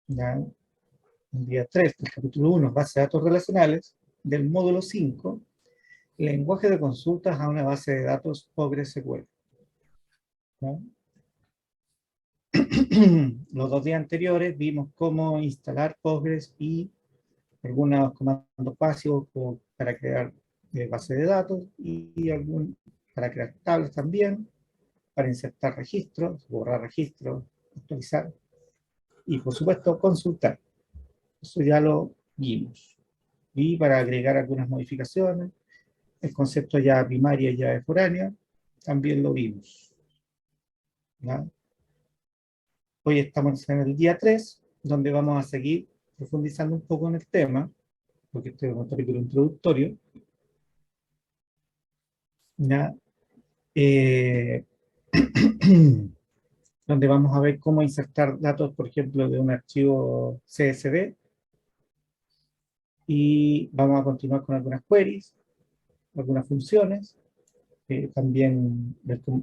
¿ya? El día 3 del capítulo 1, base de datos relacionales, del módulo 5, lenguaje de consultas a una base de datos PostgreSQL. ¿Ya? Los 2 días anteriores vimos cómo instalar Postgres y algunos comandos básicos para crear base de datos y para crear tablas también, para insertar registros, borrar registros, actualizar y por supuesto consultar. Eso ya lo vimos. Y para agregar algunas modificaciones, el concepto ya primaria y llave foránea, también lo vimos. ¿Ya? Hoy estamos en el día 3, donde vamos a seguir profundizando un poco en el tema, porque este es un capítulo introductorio. ¿Ya? Donde vamos a ver cómo insertar datos, por ejemplo, de un archivo CSV, y vamos a continuar con algunas queries, algunas funciones, también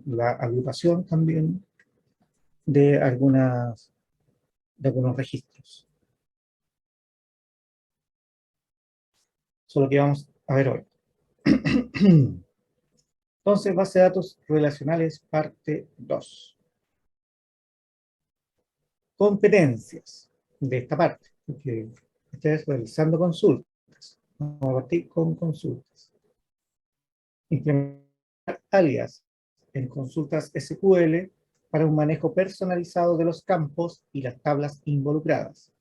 la agrupación también de algunos registros. Eso es lo que vamos a ver hoy. Entonces, base de datos relacionales, parte 2. Competencias de esta parte, porque ustedes realizando consultas. Vamos a partir con consultas. Implementar alias en consultas SQL para un manejo personalizado de los campos y las tablas involucradas.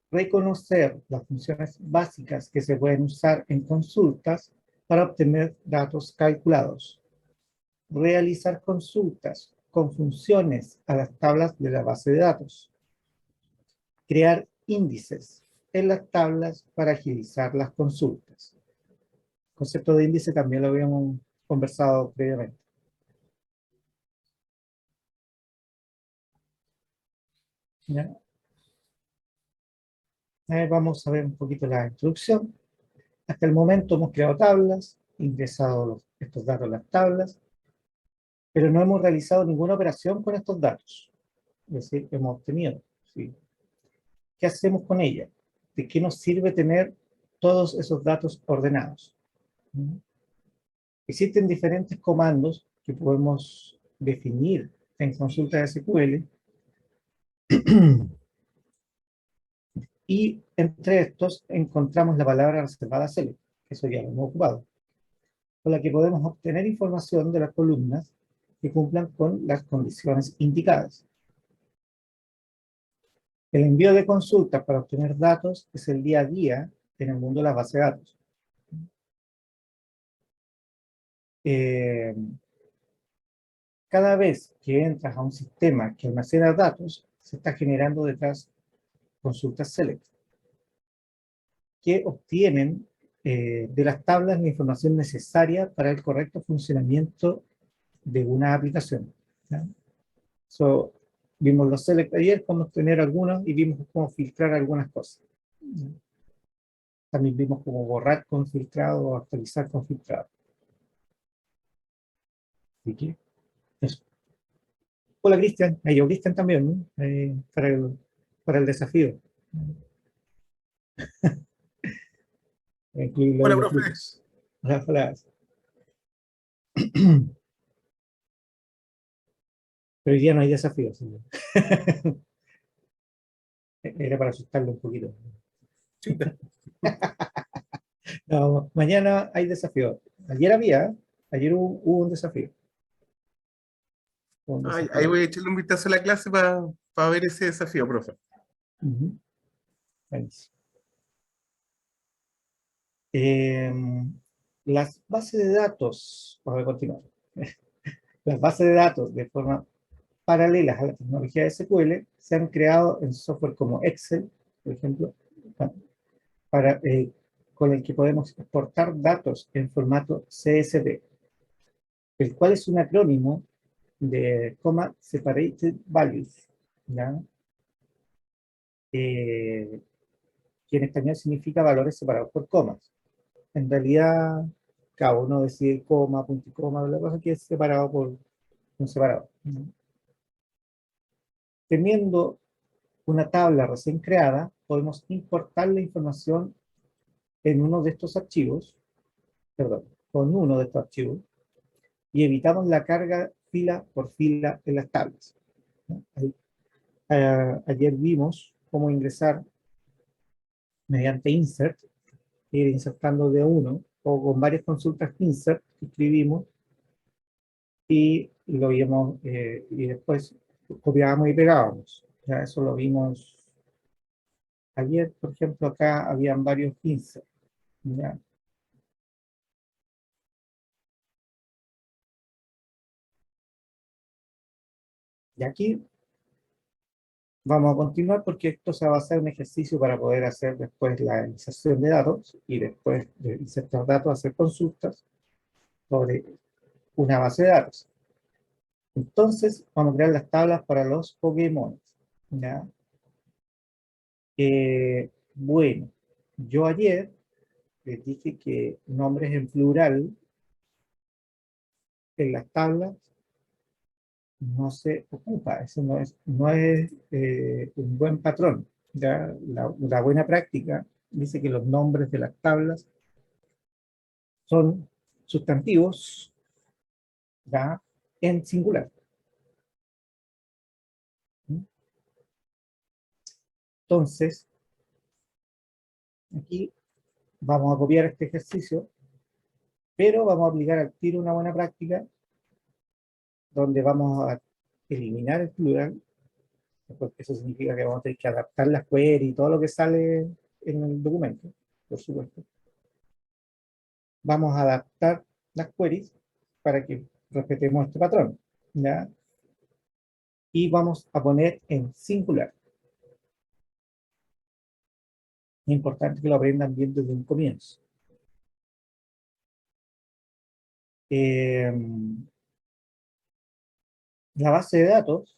Reconocer las funciones básicas que se pueden usar en consultas para obtener datos calculados. Realizar consultas con funciones a las tablas de la base de datos. Crear índices en las tablas para agilizar las consultas. El concepto de índice también lo habíamos conversado previamente. ¿Ya? Vamos a ver un poquito la introducción. Hasta el momento hemos creado tablas, ingresado estos datos en las tablas, pero no hemos realizado ninguna operación con estos datos. Es decir, hemos obtenido. ¿Sí? ¿Qué hacemos con ella? ¿De qué nos sirve tener todos esos datos ordenados? Existen diferentes comandos que podemos definir en consulta de SQL y entre estos encontramos la palabra reservada select, que eso ya lo hemos ocupado, con la que podemos obtener información de las columnas que cumplan con las condiciones indicadas. El envío de consultas para obtener datos es el día a día en el mundo de las bases de datos. Cada vez que entras a un sistema que almacena datos, se está generando detrás consultas select, que obtienen de las tablas la información necesaria para el correcto funcionamiento de una aplicación. ¿Ya? So, vimos los select ayer, cómo obtener algunos y vimos cómo filtrar algunas cosas. También vimos cómo borrar con filtrado o actualizar con filtrado. Así que, eso. Hola Cristian, yo Cristian también, ¿no? Para el desafío. Incluirlo Hola, en los profe. grupos. Hola, hola. Pero hoy día no hay desafíos. ¿No? Era para asustarlo un poquito. Chuta. No, mañana hay desafío. Ayer hubo un desafío. Hubo un Ahí desafío. voy a echarle un vistazo a la clase para ver ese desafío, profe. Ujú. Las bases de datos, vamos a continuar. Las bases de datos de forma paralelas a la tecnología de SQL se han creado en software como Excel, por ejemplo, para, con el que podemos exportar datos en formato CSV, el cual es un acrónimo de Comma Separated Values, ¿ya? Que en español significa valores separados por comas. En realidad, cada uno decide coma, punto y coma, la cosa que es separado por un separado. Teniendo una tabla recién creada, podemos importar la información en uno de estos archivos, perdón, con uno de estos archivos, y evitamos la carga fila por fila en las tablas, ¿no? Ayer vimos cómo ingresar mediante insert, ir insertando de uno, o con varias consultas insert que escribimos, y lo vimos, y después copiábamos y pegábamos. Ya eso lo vimos ayer, por ejemplo, acá habían varios insert. ¿Ya? Y aquí vamos a continuar porque esto se va a hacer un ejercicio para poder hacer después la inserción de datos y después de insertar datos hacer consultas sobre una base de datos. Entonces vamos a crear las tablas para los Pokémon. ¿Ya? Bueno, yo ayer les dije que nombres en plural en las tablas no se ocupa. Eso no es un buen patrón. ¿Ya? La buena práctica dice que los nombres de las tablas son sustantivos, ¿ya? En singular. Entonces, aquí vamos a copiar este ejercicio, pero vamos a aplicar al tiro una buena práctica donde vamos a eliminar el plural, porque eso significa que vamos a tener que adaptar las queries y todo lo que sale en el documento, por supuesto. Vamos a adaptar las queries para que respetemos este patrón, ¿ya? Y vamos a poner en singular. Es importante que lo aprendan bien desde un comienzo. Eh, la base de datos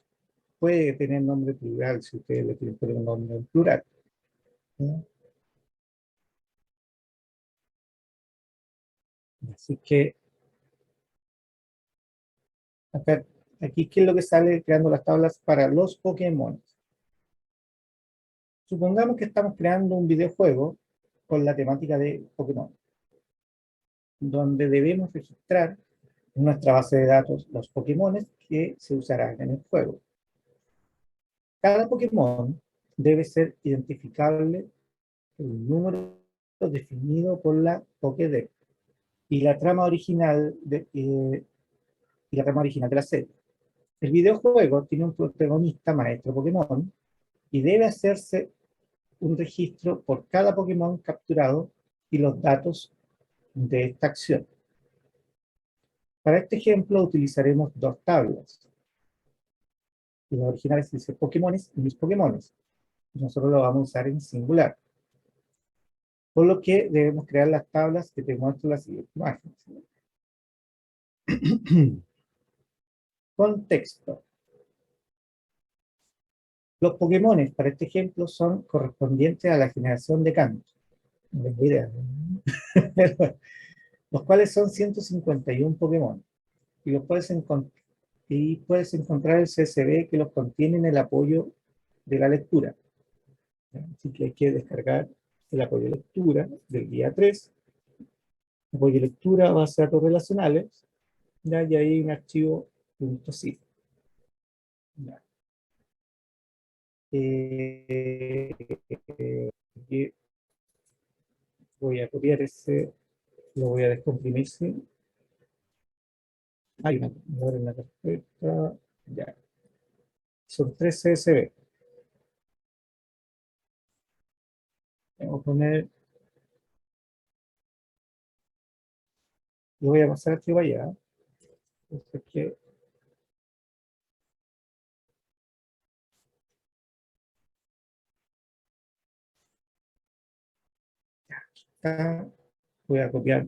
puede tener nombre plural si ustedes le quieren poner un nombre en plural, ¿no? Así que acá, aquí, ¿qué es lo que sale creando las tablas para los Pokémon? Supongamos que estamos creando un videojuego con la temática de Pokémon, donde debemos registrar en nuestra base de datos los Pokémon que se usarán en el juego. Cada Pokémon debe ser identificable en un número definido por la Pokédex y la trama original de la serie. El videojuego tiene un protagonista maestro Pokémon y debe hacerse un registro por cada Pokémon capturado y los datos de esta acción. Para este ejemplo utilizaremos dos tablas. Y las originales dicen Pokémones y mis Pokémones. Nosotros lo vamos a usar en singular. Por lo que debemos crear las tablas que te muestro las siguientes imágenes. Contexto. Los Pokémones para este ejemplo son correspondientes a la generación de Kanto. No tengo idea. Los cuales son 151 Pokémon. Y puedes encontrar el CSV que los contiene en el apoyo de la lectura. Así que hay que descargar el apoyo de lectura del guía 3. Apoyo de lectura, base de datos relacionales. ¿Ya? Y ahí un archivo .zip. ¿Ya? Y voy a copiar ese, lo voy a descomprimir. ¿Sí? Hay una carpeta. Ya. Son 3 CSV. Vamos a poner, lo voy a pasar aquí para allá. Entonces, que acá voy a copiar.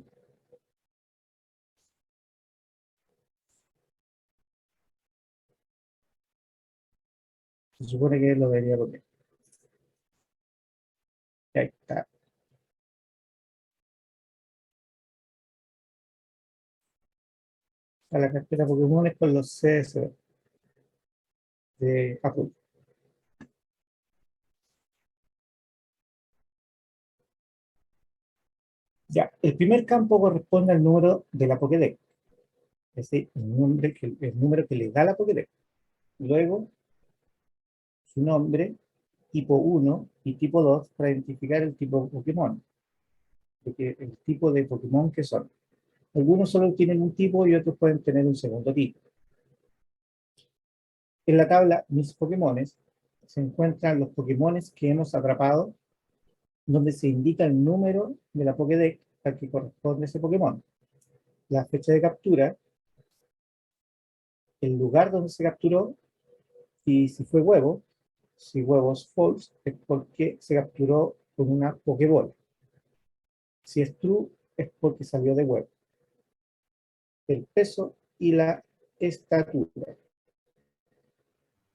Se supone que lo debería copiar. Y ahí está. A la carpeta Pokémon con los CSV de Apple. Ya, el primer campo corresponde al número de la Pokédex, es decir, el número que le da la Pokédex. Luego, su nombre, tipo 1 y tipo 2 para identificar el tipo de Pokémon, el tipo de Pokémon que son. Algunos solo tienen un tipo y otros pueden tener un segundo tipo. En la tabla Mis Pokémones se encuentran los Pokémones que hemos atrapado, donde se indica el número de la Pokédex al que corresponde ese Pokémon, la fecha de captura, el lugar donde se capturó y si fue huevo. Si huevo es false, es porque se capturó con una Pokéball. Si es true, es porque salió de huevo. El peso y la estatura.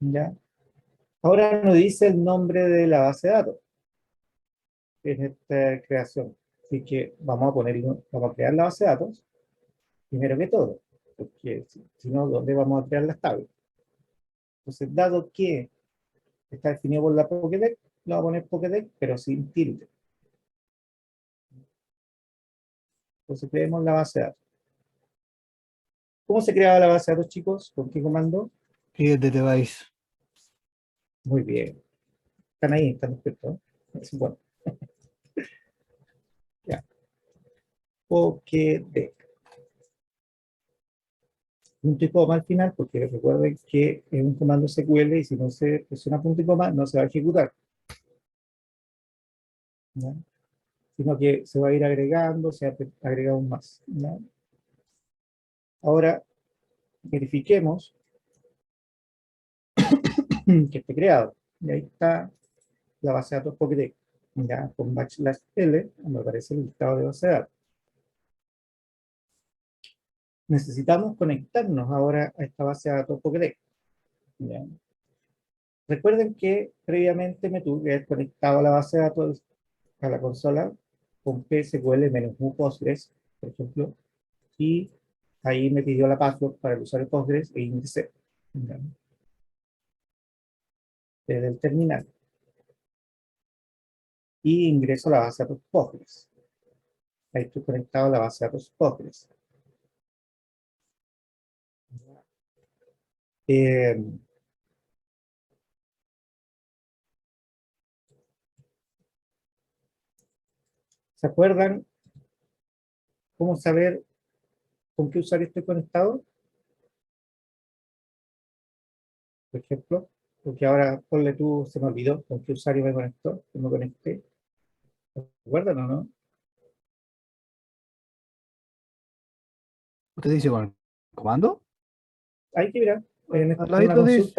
¿Ya? Ahora nos dice el nombre de la base de datos en esta creación. Así que vamos a crear la base de datos, primero que todo, porque si no, ¿dónde vamos a crear las tablas? Entonces, dado que está definido por la Pokédex, lo vamos a poner Pokédex, pero sin tilde. Entonces, creemos la base de datos. ¿Cómo se creaba la base de datos, chicos? ¿Con qué comando? Create device. Muy bien. Están ahí, están despiertos. Bueno, ya. Pokédex. Punto y coma al final, porque recuerden que es un comando SQL y si no se presiona punto y coma, no se va a ejecutar. ¿No? Sino que se va a ir agregando, se agrega aún más. ¿No? Ahora, verifiquemos que esté creado. Y ahí está la base de datos Pokédex. Ya, con \L me aparece el listado de base de datos. Necesitamos conectarnos ahora a esta base de datos Pokédex. ¿Ya? Recuerden que previamente me tuve que haber conectado a la base de datos a la consola con PSQL-U Postgres, por ejemplo, y ahí me pidió la password para el usuario Postgres e ingresé desde el terminal. Y ingreso a la base de datos Postgres. Ahí estoy conectado a la base de datos Postgres. Eh, ¿Se acuerdan cómo saber con qué usuario estoy conectado? Por ejemplo, porque ahora ponle tú, se me olvidó con qué usuario me conectó, que me conecté. ¿Recuerdan o no? ¿Usted dice con el comando? Hay que mirar. En Al ladito dice.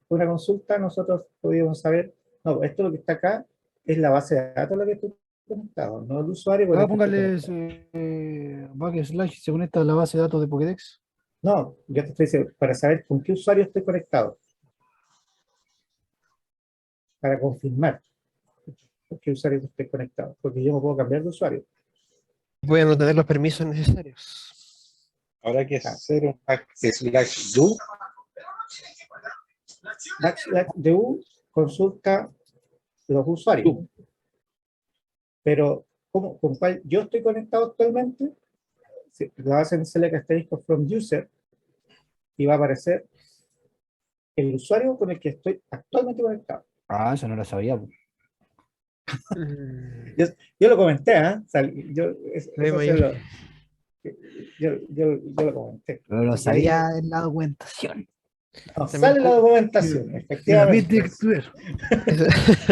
una consulta nosotros podíamos saber, no, esto lo que está acá es la base de datos a la que estoy conectado, no el usuario con Acá el que estoy póngale conectado. backslash se conecta a la base de datos de Pokédex. No, yo te estoy diciendo, para saber con qué usuario estoy conectado, para confirmar con qué usuario estoy conectado, porque yo no puedo cambiar de usuario. Voy a no tener los permisos necesarios. Habrá que Ah, hacer un backslash do. DU consulta los usuarios, pero con cuál yo estoy conectado actualmente, si la base en select asterisco from user y va a aparecer el usuario con el que estoy actualmente conectado. Ah, eso no lo sabía. Po. Mm, Yo lo comenté, ¿eh? ve Eso mayor. yo lo comenté. Pero lo Ahí sabía en la documentación. nos También sale la documentación, You repeat the efectivamente. Twitter.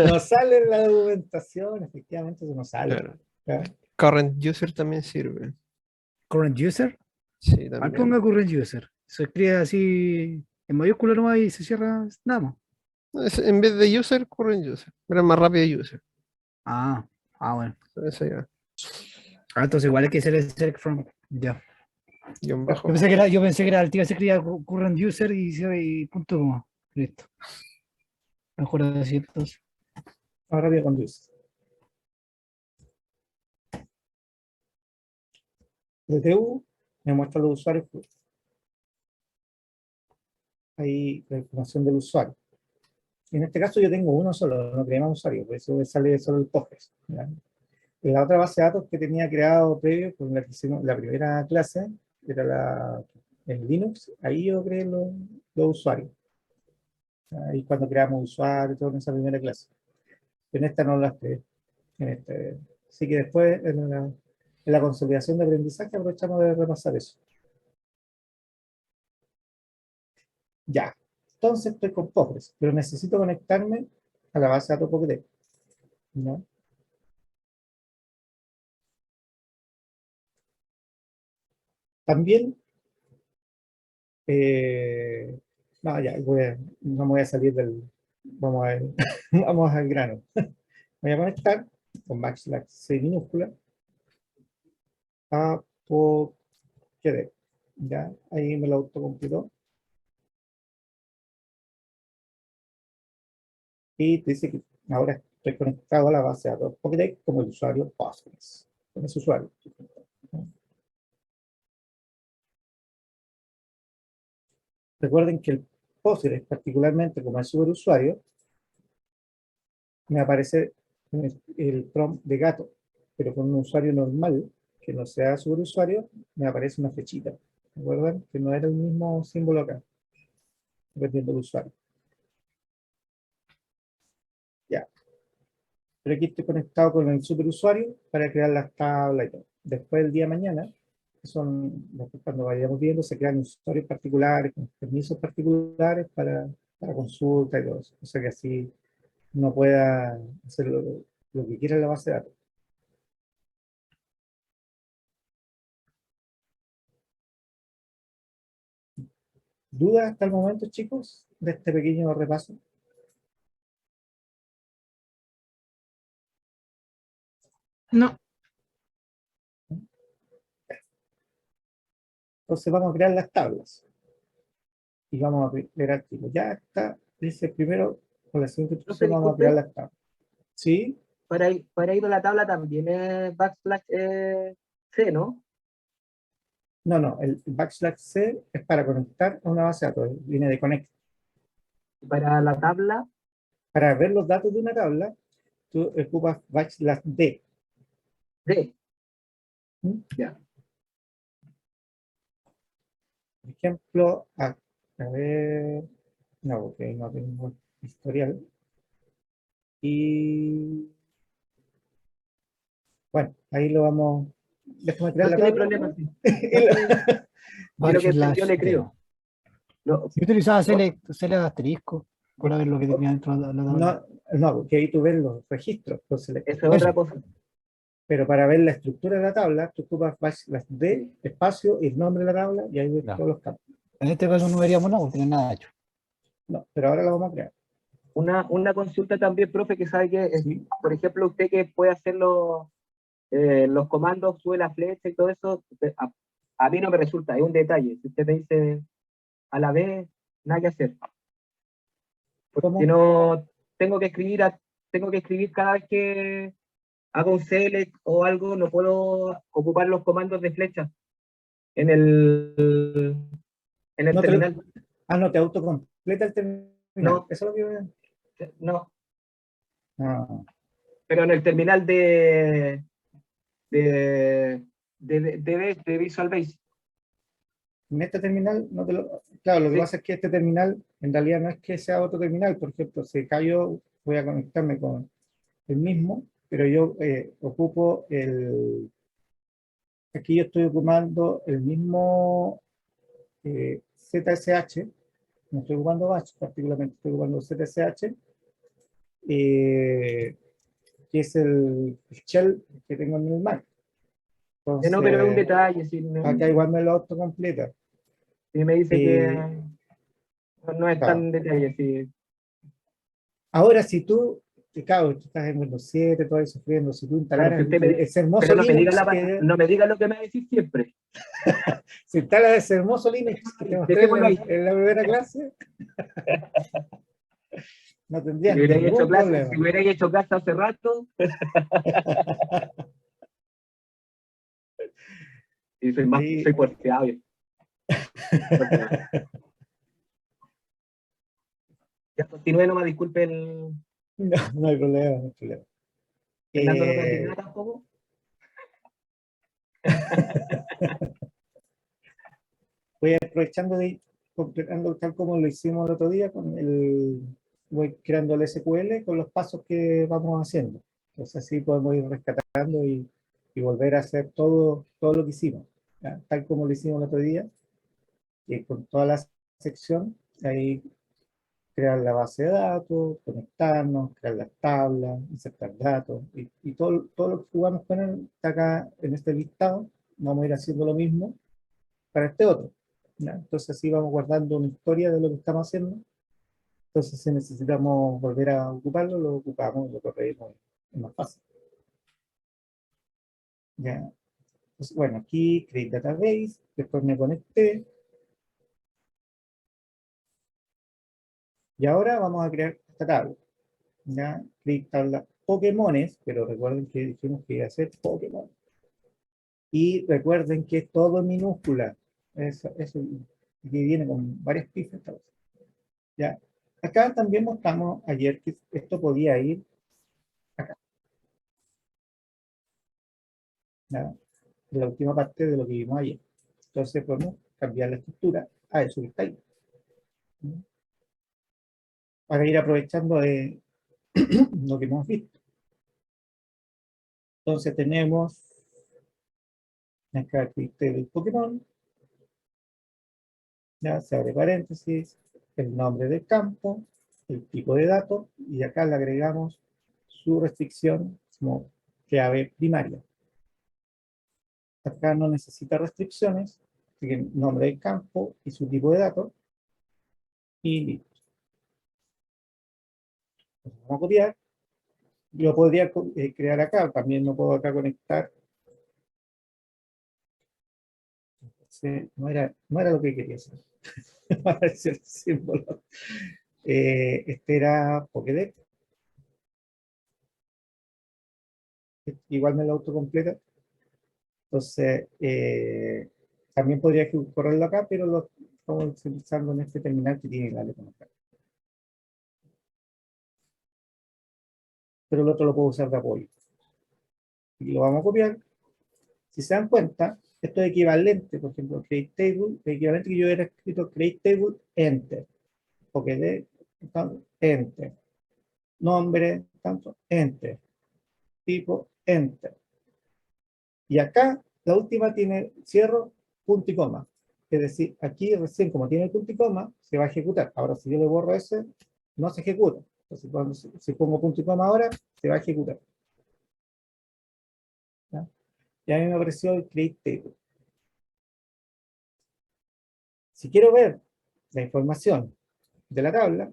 Nos sale la documentación, efectivamente, eso nos sale. Claro. ¿Ya? Current user también sirve. Current user. Sí, Al ponga también. current user. Se escribe así en mayúscula nomás y se cierra nada más. En vez de user, current user. Era más rápido user. Ah, bueno. Eso ya. Ah, entonces igual hay que hacer el select from. Ya. Guión bajo. Yo pensé que era el tío se escribía current user y punto como. Listo. Mejor así entonces. Ahora voy a conducir. El DU me muestra los usuarios, ahí la información del usuario. En este caso yo tengo uno solo, no creemos usuario, por eso me sale solo el Postgres. ¿Ya? la otra base de datos que tenía creado previo, con la que hicimos la primera clase, era en Linux, ahí yo creé los usuarios. Ahí cuando creamos usuarios, todo en esa primera clase. En esta no las creé. Así que después, en la consolidación de aprendizaje, aprovechamos de repasar eso. Ya. Entonces estoy con Postgres, pero necesito conectarme a la base de datos Pokédex, ¿no? También, no, ya, no me voy a salir vamos a, vamos al grano. Voy a conectar con \c minúscula a Pokédex. Ya, ahí me lo autocompletó. Y dice que ahora estoy conectado a la base de datos Pokédex como el usuario Postgres. Con ese usuario. Recuerden que el Postgres, particularmente como el superusuario, me aparece el prompt de gato, pero con un usuario normal, que no sea superusuario, me aparece una flechita. ¿Recuerdan? Que no era el mismo símbolo acá, dependiendo del usuario. Ya. Pero aquí estoy conectado con el superusuario para crear las tablas y todo. Después, el día de mañana, cuando vayamos viendo, se crean usuarios particulares, con permisos particulares para consulta y todo eso. O sea que así no pueda hacer lo que quiera en la base de datos. ¿Dudas hasta el momento, chicos, de este pequeño repaso? No, Entonces vamos a crear las tablas. Y vamos a crear archivos. Ya está, dice primero, con la siguiente instrucción vamos a crear las tablas. ¿Sí? para ir a la tabla también es /C, ¿no? No, el \c es para conectar a una base de datos, viene de connect. Para la tabla, Para ver los datos de una tabla, tú ocupas \d. D. ¿Mm? Ya. Por ejemplo, a ver, no, porque no tengo historial. Y bueno, ahí lo vamos, déjame crear No la tiene tabla. problema, sí. Y Yo lo que entendió /D. le creo. No, Yo utilizaba CL asterisco para ver lo que tenía dentro de la tabla. no, porque ahí tú ves los registros, entonces, eso es Eso. otra cosa. pero para ver la estructura de la tabla, tú ocupas \d, espacio, y el nombre de la tabla, y ahí ves Ya. todos los campos. En este caso no veríamos nada porque no hay nada hecho. No, pero ahora la vamos a crear. Una consulta también, profe, que sabe que, ¿Sí? por ejemplo, usted que puede hacer los comandos, sube la flecha y todo eso, a mí no me resulta, es un detalle. Si usted me dice a la vez, nada que hacer. ¿Cómo? Si no, tengo que escribir cada vez que hago un select o algo, no puedo ocupar los comandos de flecha en el No te, terminal. no te autocompleta el terminal. No, Eso es lo que... no, No. pero en el terminal de Visual Basic. En este terminal, claro, lo que Sí, pasa es que este terminal, en realidad no es que sea otro terminal, por ejemplo, si cayó, voy a conectarme con el mismo, pero yo ocupo aquí yo estoy ocupando el mismo ZSH, no estoy ocupando Bash particularmente, estoy ocupando ZSH, que es el shell que tengo en el Mac. no, pero es un Entonces, detalle. Si, acá igual me lo autocompleta. si me dice que Eh, no es claro. tan detalle. Si, Ahora, si tú, claro, tú estás en Windows 7, todavía sufriendo, si tú claro, instalaras si usted me ese hermoso pero Linux que no me diga lo que me va a decir siempre. se instala ese hermoso Linux que te mostré Dejémoslo ahí. en la primera clase, no Si tendrías hubiera ningún problema. si hubiera hecho clase hace rato, y Ahí, soy porfiado. Ya continúe nomás, disculpe no hay problema, no hay problema. Fernando no me va a decir Eh, nada tampoco. Voy aprovechando de ir completando tal como lo hicimos el otro día, voy creando el SQL con los pasos que vamos haciendo. Entonces así podemos ir rescatando y volver a hacer todo lo que hicimos, ¿ya? Tal como lo hicimos el otro día, con toda la sección, ahí crear la base de datos, conectarnos, crear las tablas, insertar datos, y todo lo que jugamos con él está acá en este listado. Vamos a ir haciendo lo mismo para este otro, ¿ya? Entonces así vamos guardando una historia de lo que estamos haciendo. Entonces si necesitamos volver a ocuparlo, lo ocupamos, lo corregimos, es más fácil. ¿Ya? Entonces, bueno, aquí create database, después me conecté, y ahora vamos a crear esta tabla. ¿Ya? Create tabla Pokémones, pero recuerden que dijimos que iba a ser Pokémon. Y recuerden que es todo en minúscula. Eso que viene con varias pifas. ¿Ya? Acá también mostramos ayer que esto podía ir acá. ¿Ya? La última parte de lo que vimos ayer. Entonces podemos cambiar la estructura a eso que está ahí. ¿Ya? Para ir aprovechando de lo que hemos visto. Entonces tenemos acá el Pokémon. Ya se abre paréntesis, el nombre del campo, el tipo de datos, y acá le agregamos su restricción como clave primaria. Acá no necesita restricciones, así que el nombre del campo y su tipo de datos, y listo. Vamos a copiar. Yo podría crear acá, también lo puedo acá conectar. Entonces, no era lo que quería hacer. Apareció el símbolo. Este era Pokédex. Igual me lo autocompleta. Entonces, también podría correrlo acá, pero lo estamos utilizando en este terminal que tiene la letra acá. Pero el otro lo puedo usar de apoyo. Y lo vamos a copiar. Si se dan cuenta, esto es equivalente, por ejemplo, create table, el equivalente que yo hubiera escrito create table, enter. Porque de tanto, enter. Nombre, tanto, enter. Tipo, enter. Y acá, la última tiene cierro, punto y coma. Es decir, aquí recién, como tiene el punto y coma, se va a ejecutar. Ahora, si yo le borro ese, no se ejecuta. Entonces, si pongo punto y coma ahora, se va a ejecutar. ¿Ya? Y a mí me apareció el create table. Si quiero ver la información de la tabla,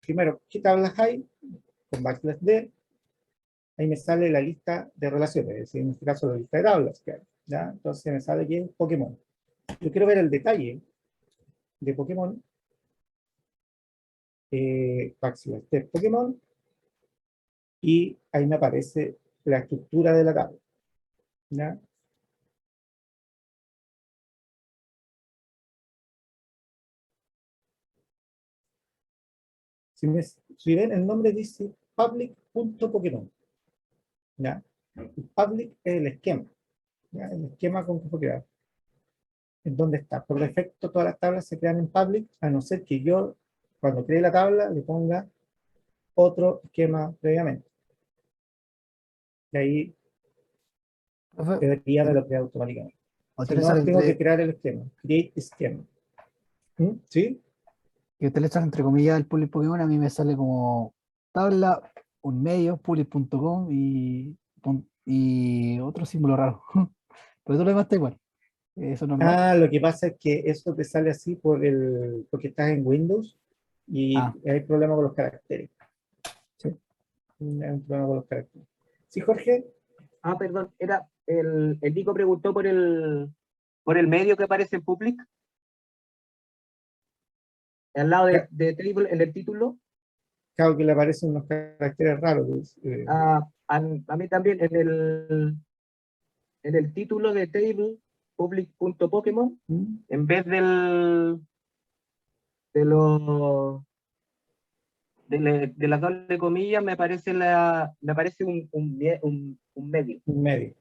primero, ¿qué tablas hay? Con backslash D, ahí me sale la lista de relaciones, es decir, en este caso la lista de tablas que hay, ¿ya? Entonces me sale aquí Pokémon. Yo quiero ver el detalle de Pokémon, backslash D Pokémon, y ahí me aparece la estructura de la tabla, ¿ya? Si ven, el nombre dice public.pokémon, ¿ya? Public es el esquema, ¿ya? El esquema con que fue creado. ¿En dónde está? Por defecto, todas las tablas se crean en public, a no ser que yo, cuando cree la tabla, le ponga otro esquema previamente. Y ahí Profe, debería me lo crea automáticamente. Si utiliza no, tengo que entre, crear el esquema. Create esquema. ¿Sí? que utilizas entre comillas el public Pokémon, a mí me sale como tabla, un medio, public.com y otro símbolo raro. Pero todo lo demás está igual. Eso es normal. Ah, lo que pasa es que eso te sale así porque estás en Windows y Ah, hay problema con los caracteres. Sí, hay un problema con los caracteres. Sí, Jorge. Ah, perdón, era el Nico preguntó por el medio que aparece en public, al lado de table en el título. Claro que le aparecen unos caracteres raros. A mí también en el título de table, public.pokémon, ¿Mm? en vez de los de las doble comillas me aparece un medio. Un medio.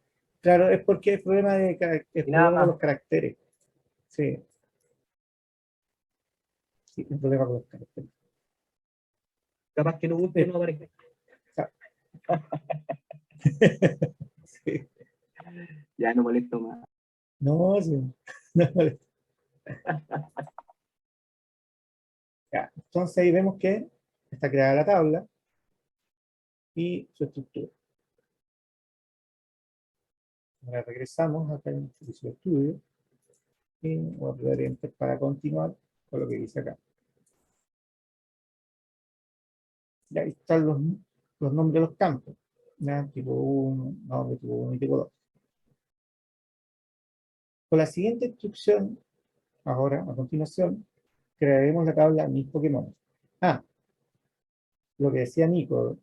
Claro, es porque el problema de el Y nada problema con más. los caracteres. Sí, sí, el problema con los caracteres. Capaz que no guste, no aparezca. Sí. Ya no molesto más. No, sí, no, vale. Ya, entonces ahí vemos que está creada la tabla y su estructura. Ahora regresamos acá en el servicio de estudio y voy a apretar Enter para continuar con lo que dice acá. Y ahí están los nombres de los campos. ¿Ya? Tipo 1, nombre tipo 1 y tipo 2. Con la siguiente instrucción, ahora, a continuación, crearemos la tabla Mis Pokémon. Ah, lo que decía Nico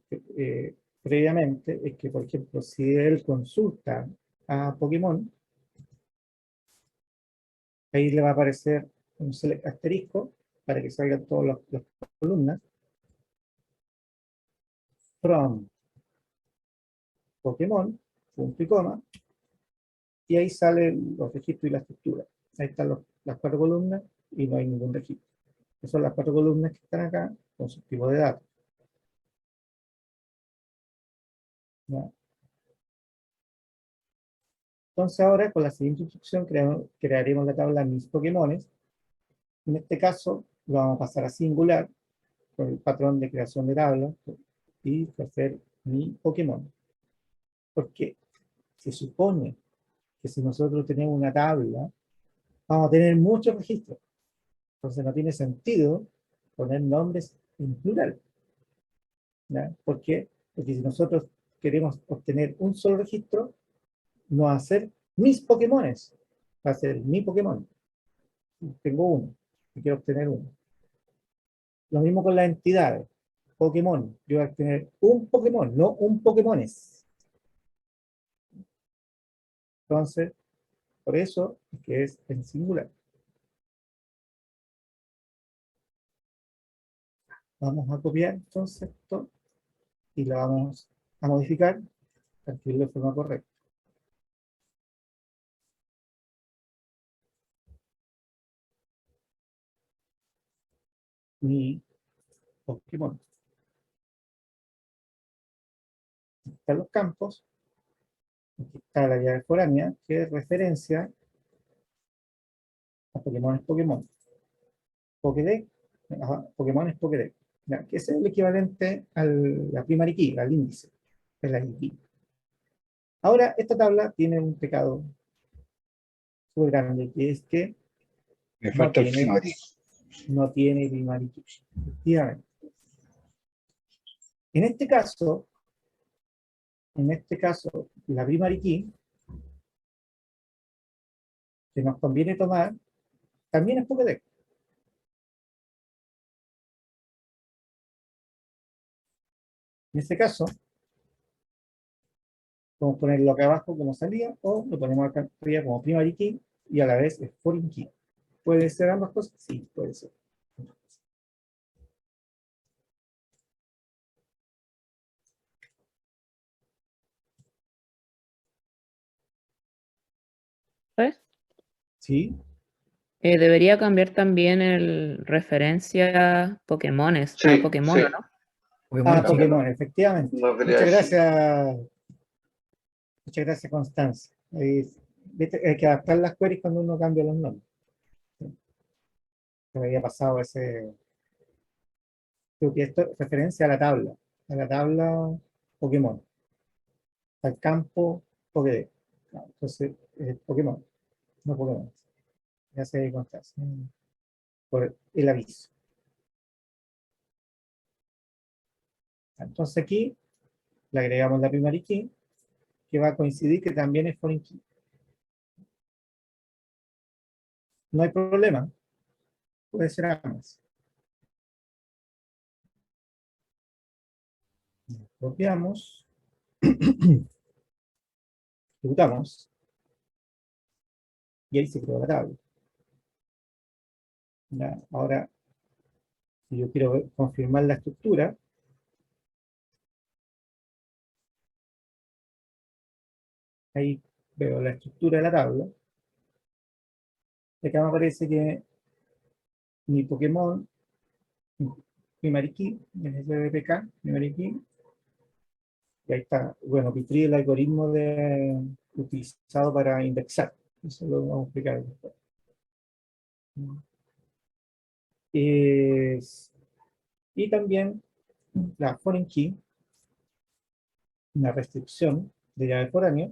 previamente es que, por ejemplo, si él consulta a Pokémon, ahí le va a aparecer un select asterisco para que salgan todas las columnas. From Pokémon, punto y coma, y ahí salen los registros y la estructura. Ahí están las 4 columnas y no hay ningún registro. Esas son las 4 columnas que están acá con su tipo de datos. ¿Ya? Entonces ahora con la siguiente instrucción crearemos la tabla Mis Pokémones. En este caso lo vamos a pasar a singular con el patrón de creación de tabla y hacer Mi Pokémon. Porque se supone que si nosotros tenemos una tabla, vamos a tener muchos registros. Entonces no tiene sentido poner nombres en plural. ¿Ya? ¿Por qué? Porque si nosotros queremos obtener un solo registro, no va a ser mis Pokémones, va a ser mi Pokémon. Tengo uno, y quiero obtener uno. Lo mismo con las entidades. Pokémon, yo voy a obtener un Pokémon, no un Pokémones. Entonces, por eso es que es en singular. Vamos a copiar entonces esto y lo vamos a modificar para escribirlo de forma correcta. Mi Pokémon. Están los campos. Aquí está la llave foránea, que es referencia a Pokémon es Pokémon. Pokédex, Pokémon es Pokédex. Ya, que es el equivalente a la primary key, al índice, es la key. Ahora, esta tabla tiene un pecado súper grande, que es que Me no falta el tiene, primary. no tiene primary key. Efectivamente. En este caso, la primary key que nos conviene tomar también es Pokédex. En este caso, podemos ponerlo acá abajo como salida o lo ponemos acá arriba como primary key y a la vez es foreign key. ¿Puede ser ambas cosas? Sí, puede ser. ¿Sabes? Sí, Debería cambiar también el referencia Pokémones a Sí, Pokémon, sí. ¿o no? Pokémon ah, chico. Pokémon, efectivamente. No quería decir. Muchas gracias, Constanza. ¿Viste? Hay que adaptar las queries cuando uno cambia los nombres. Se me había pasado ese. Creo que esto es referencia a la tabla Pokémon, al campo Pokédex. No, entonces, Pokémon, no Pokémon. Ya se Constanza. Por el aviso. Entonces aquí le agregamos la primary key, que va a coincidir que también es foreign key. No hay problema, puede ser ambas. Copiamos, ejecutamos, y ahí se creó la tabla. ¿Ya? Ahora, si yo quiero confirmar la estructura, ahí veo la estructura de la tabla, y acá me aparece que mi Pokémon, mi Mariquí, en el BPK, mi Mariquí, y ahí está, bueno, Pitri, el algoritmo utilizado para indexar. Eso lo vamos a explicar después. Y también la foreign key, una restricción de llave foránea,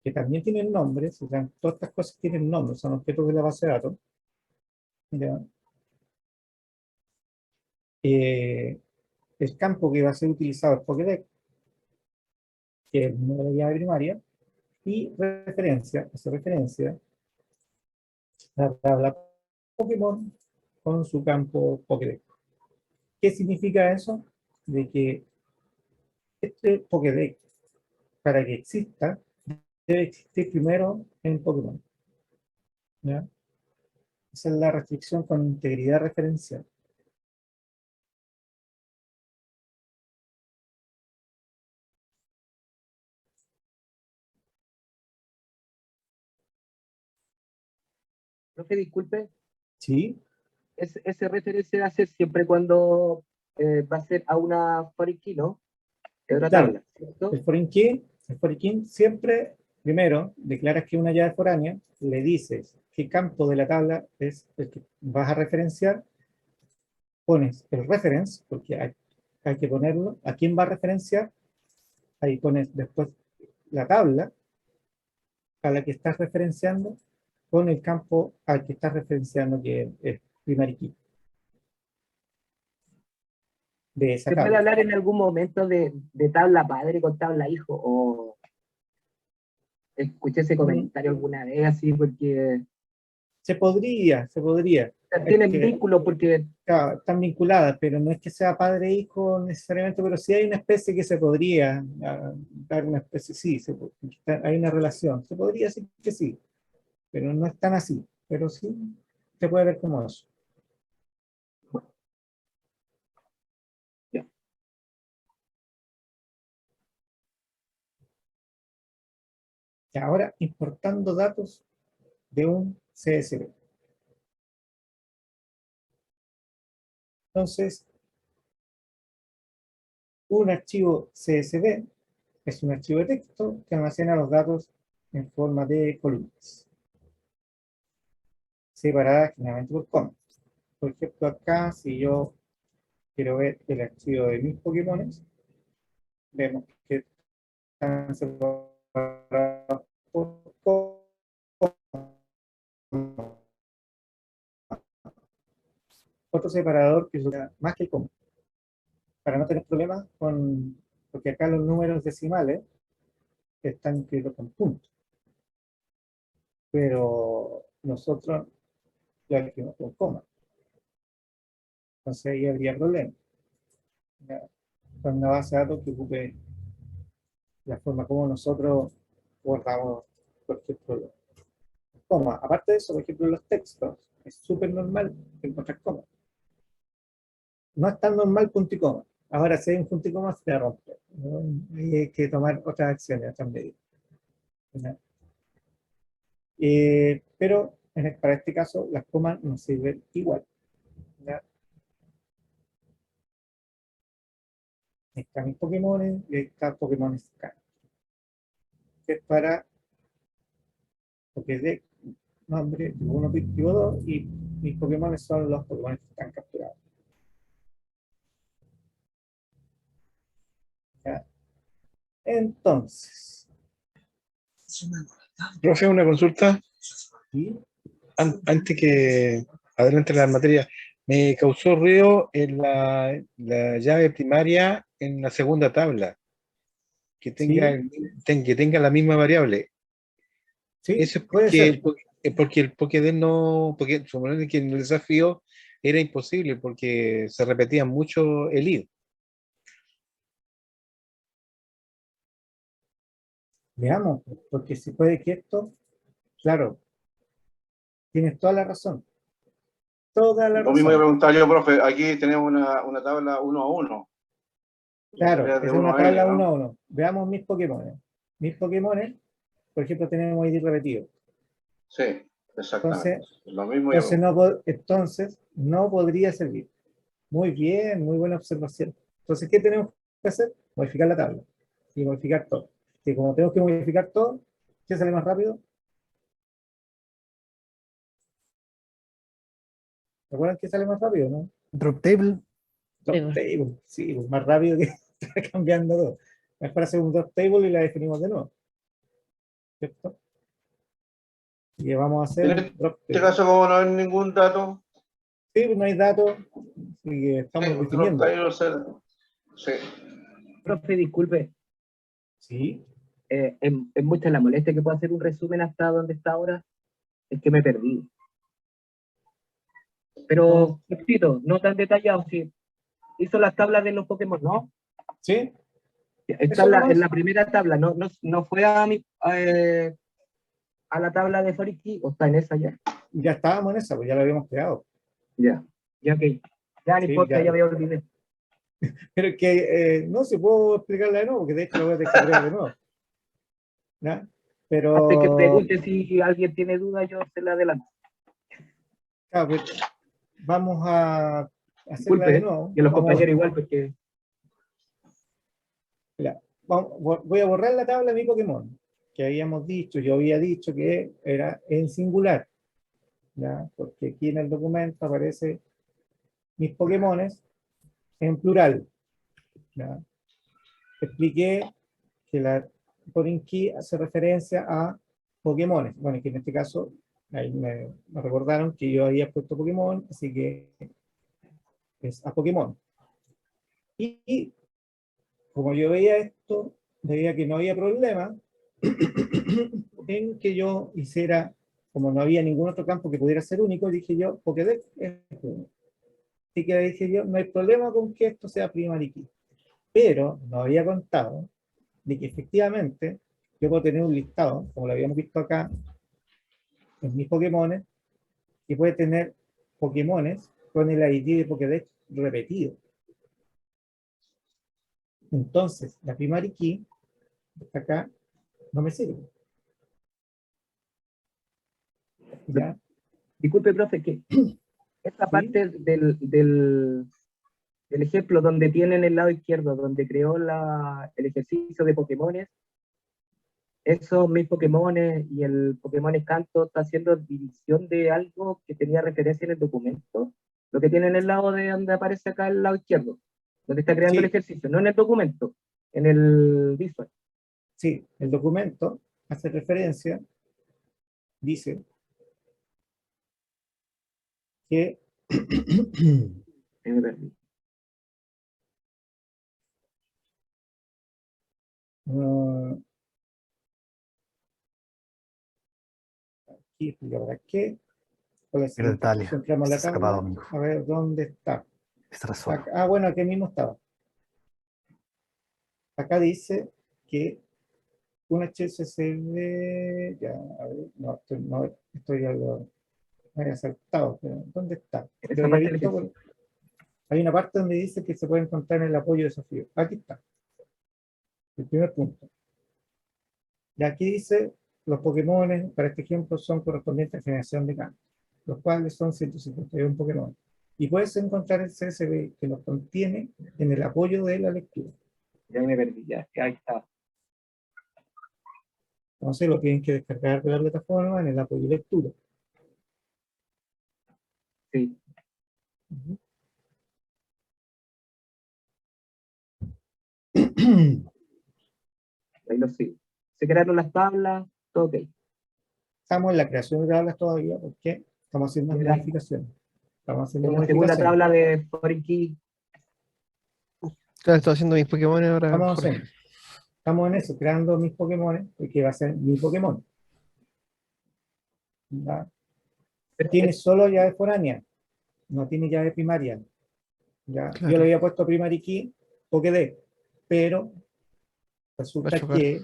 que también tienen nombres, o sea, todas estas cosas tienen nombres, son objetos de la base de datos. ¿Ya? El campo que va a ser utilizado es Pokédex, que es el número de llave primaria, y referencia, hace referencia a la tabla Pokémon con su campo Pokédex. ¿Qué significa eso? De que este Pokédex, para que exista, debe existir primero en Pokémon. ¿Ya? Esa es la restricción con integridad referencial. Profe, disculpe, ¿Sí? ese referencia va a ser siempre cuando va a ser a una foreign key, ¿no? Es otra Claro. tabla, ¿cierto? El foreign key siempre, primero, declaras que es una llave foránea, le dices qué campo de la tabla es el que vas a referenciar, pones el reference, porque hay que ponerlo, a quién va a referenciar, ahí pones después la tabla a la que estás referenciando, con el campo al que estás referenciando, que es primary key de esa ¿Se puede tabla. hablar en algún momento de tabla padre con tabla hijo? O escuché ese comentario alguna vez, así, porque Se podría. Es tienen que, vínculos, porque claro, están vinculadas, pero no es que sea padre e hijo necesariamente, pero sí hay una especie que se podría dar una especie, sí, hay una relación. Se podría decir que sí, pero no es tan así. Pero sí, se puede ver como eso. ya. Y ahora, importando datos de un CSV. Entonces, un archivo CSV es un archivo de texto que almacena los datos en forma de columnas, separadas generalmente por comas. Por ejemplo, acá, si yo quiero ver el archivo de mis Pokémones, vemos que están separados por comas. Otro separador que usa más que coma, para no tener problemas porque acá los números decimales están escritos con puntos, pero nosotros lo escribimos con coma. Entonces ahí habría problema. ¿Ya? Con una base de datos que ocupe la forma como nosotros guardamos, por ejemplo, coma. Aparte de eso, por ejemplo, los textos, es súper normal encontrar coma. No es tan normal punto y coma. Ahora, si hay un punto y coma, se te rompe, ¿no? Y hay que tomar otras acciones, otras medidas. ¿Ya? Pero para este caso, las comas nos sirven igual. ¿Ya? Están mis Pokémon y está Pokémon Scan, que es para, porque es de nombre tipo 1, tipo 2, y mis Pokémon son los Pokémon que están capturados. ¿Ya? Entonces, Profe, una consulta. ¿sí? Antes que adelante la materia, me causó ruido en la llave primaria en la segunda tabla, que tenga, ¿Sí? que tenga la misma variable. ¿Sí? Eso es Puede ser. porque el Pokédex no, porque suponer que en el desafío era imposible porque se repetía mucho el id. Veamos, porque si puede que esto, claro, tienes toda la razón. Toda la Lo mismo que razón. preguntar yo, profe. Aquí tenemos una tabla 1 a 1. Claro, Es de es 1 una a n, tabla 1 ¿no? a 1. Veamos mis Pokémon. Mis Pokémon por ejemplo, tenemos ID repetido. Sí, exactamente. Entonces, Lo mismo entonces no podría servir. Muy bien, muy buena observación. Entonces, ¿qué tenemos que hacer? Modificar la tabla y modificar todo. Y como tenemos que modificar todo, ¿qué sale más rápido? ¿Recuerdan que sale más rápido, no? Drop table. Drop Sí, pues. table, sí, pues más rápido que estar cambiando todo. Mejor hacer un drop table y la definimos de nuevo. ¿Cierto? Y vamos a hacer En un drop este table. caso, como no hay ningún dato, Sí, pues no hay datos, así que estamos sí, definiendo. sí. Profe, disculpe, Sí, es mucha la molestia que puedo hacer un resumen hasta donde está ahora. Es que me perdí. Pero, repito, no tan detallado. Sí, hizo las tablas de los Pokémon, ¿no? sí, Está eso en nomás. la primera tabla, no fue a la tabla de Foriki, o está en esa ya. Ya estábamos en esa, pues ya lo habíamos creado. Ya, ya que, ya no Sí, importa, ya me olvidé. Pero es que no se puedo explicarla de nuevo, porque de hecho la voy a tener que crear de nuevo. ¿Ya? Antes que Pero, pregunte si alguien tiene duda, yo se la adelanto. claro, pues, vamos a hacerla de Disculpe, nuevo. y a los Vamos, compañeros igual, porque mira, voy a borrar la tabla de mi Pokémon, que habíamos dicho, yo había dicho que era en singular, ¿ya? Porque aquí en el documento aparece mis Pokémones en plural, ¿ya? Expliqué que la foreign key hace referencia a Pokémones. Bueno, que en este caso, ahí me recordaron que yo había puesto Pokémon, así que es a Pokémon. Y como yo veía esto, veía que no había problema en que yo hiciera, como no había ningún otro campo que pudiera ser único, dije yo, Pokédex es único. Así que dije yo, no hay problema con que esto sea primary key. Pero no había contado de que efectivamente yo puedo tener un listado, como lo habíamos visto acá, en mis Pokémones, que puede tener Pokémones con el ID de Pokédex repetido. Entonces, la primary key, está acá, no me sirve. ¿Ya? disculpe, profe, que esta ¿Sí? parte del ejemplo donde tienen el lado izquierdo, donde creó el ejercicio de Pokémones, esos mis Pokémones y el Pokémon Encanto está haciendo división de algo que tenía referencia en el documento, lo que tiene en el lado de donde aparece acá el lado izquierdo, donde está creando el Sí, ejercicio, no en el documento, en el visual. sí, el documento hace referencia, dice que Me perdí. aquí, ¿y ahora qué? ¿Cuál es el Mira, siguiente? Italia. Entramos a Está la escapado, tabla, amigo. a ver dónde está. Estará solo. Ah, bueno, aquí mismo estaba. Acá dice que un HSCD, ya, a ver, no, estoy algo, me había saltado, pero ¿dónde está? En Yo esa había parte del visto, ejercicio. hay una parte donde dice que se puede encontrar en el apoyo de desafío. Aquí está, el primer punto. Y aquí dice, los Pokémon, para este ejemplo, son correspondientes a generación de campo, los cuales son 151 Pokémon. Y puedes encontrar el CSV que los contiene en el apoyo de la lectura. Ya me perdí, ya, ahí está. Entonces lo tienen que descargar de la plataforma en el apoyo de lectura. Sí. Ahí lo sigo. Se crearon las tablas, todo ok. Estamos en la creación de tablas todavía porque estamos haciendo En la, modificaciones. Estamos haciendo en la segunda modificaciones. tabla de Foreign Key, Claro, estoy haciendo mis Pokémon ahora, Estamos Jorge. haciendo. Estamos en eso, creando mis Pokémon, que va a ser mi Pokémon. ¿Ya? pero Tiene solo llave foránea, no tiene llave primaria. ¿Ya? Yo Claro, le había puesto primary key, Pokédex, pero va a resulta chocar. que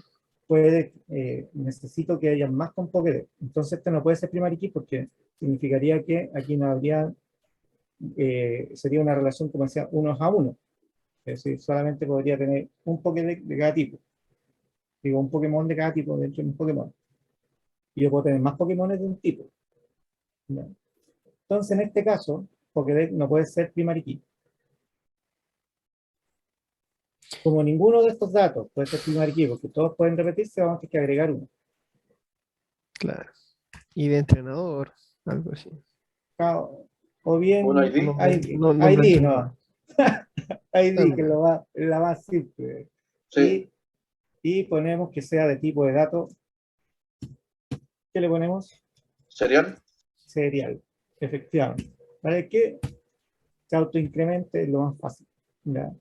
necesito que haya más con Pokédex. Entonces este no puede ser primary key porque significaría que aquí no habría, sería una relación como decía, 1 a 1. Es decir, solamente podría tener un Pokédex de cada tipo. Digo, un Pokémon de cada tipo dentro de un Pokémon. Y yo puedo tener más Pokémones de un tipo. ¿Ya? Entonces, en este caso, Pokédex no puede ser primary key. Como ninguno de estos datos puede ser primary key, porque todos pueden repetirse, vamos a tener que agregar uno. Claro. Y de entrenador, algo así. O bien Un ID. Nombre de ID, entrenador. no. ID, que También. es la más simple. Sí, Y ponemos que sea de tipo de datos. ¿Qué le ponemos? serial. Serial. Efectivamente. Para que se autoincremente es lo más fácil. ¿Ya?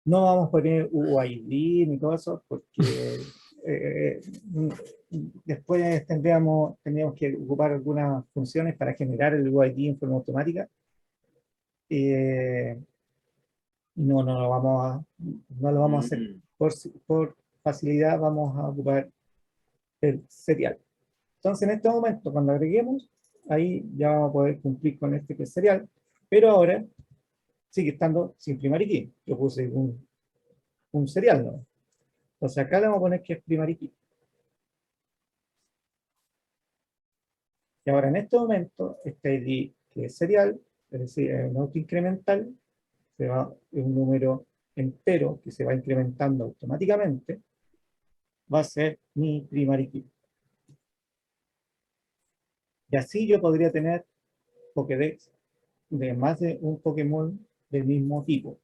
No vamos a poner UID ni todo eso, porque eh, después tendríamos que ocupar algunas funciones para generar el UID en forma automática. Eh, no lo vamos a hacer. Por facilidad vamos a ocupar el serial. Entonces, en este momento, cuando agreguemos, ahí ya vamos a poder cumplir con este que es serial, pero ahora sigue estando sin primary key. Yo puse un serial, ¿no? Entonces acá le vamos a poner que es primary key. Y ahora en este momento, este ID que es serial, es decir, es un autoincremental, es un número entero que se va incrementando automáticamente, va a ser mi primary key. Y así yo podría tener Pokédex de más de un Pokémon del mismo tipo.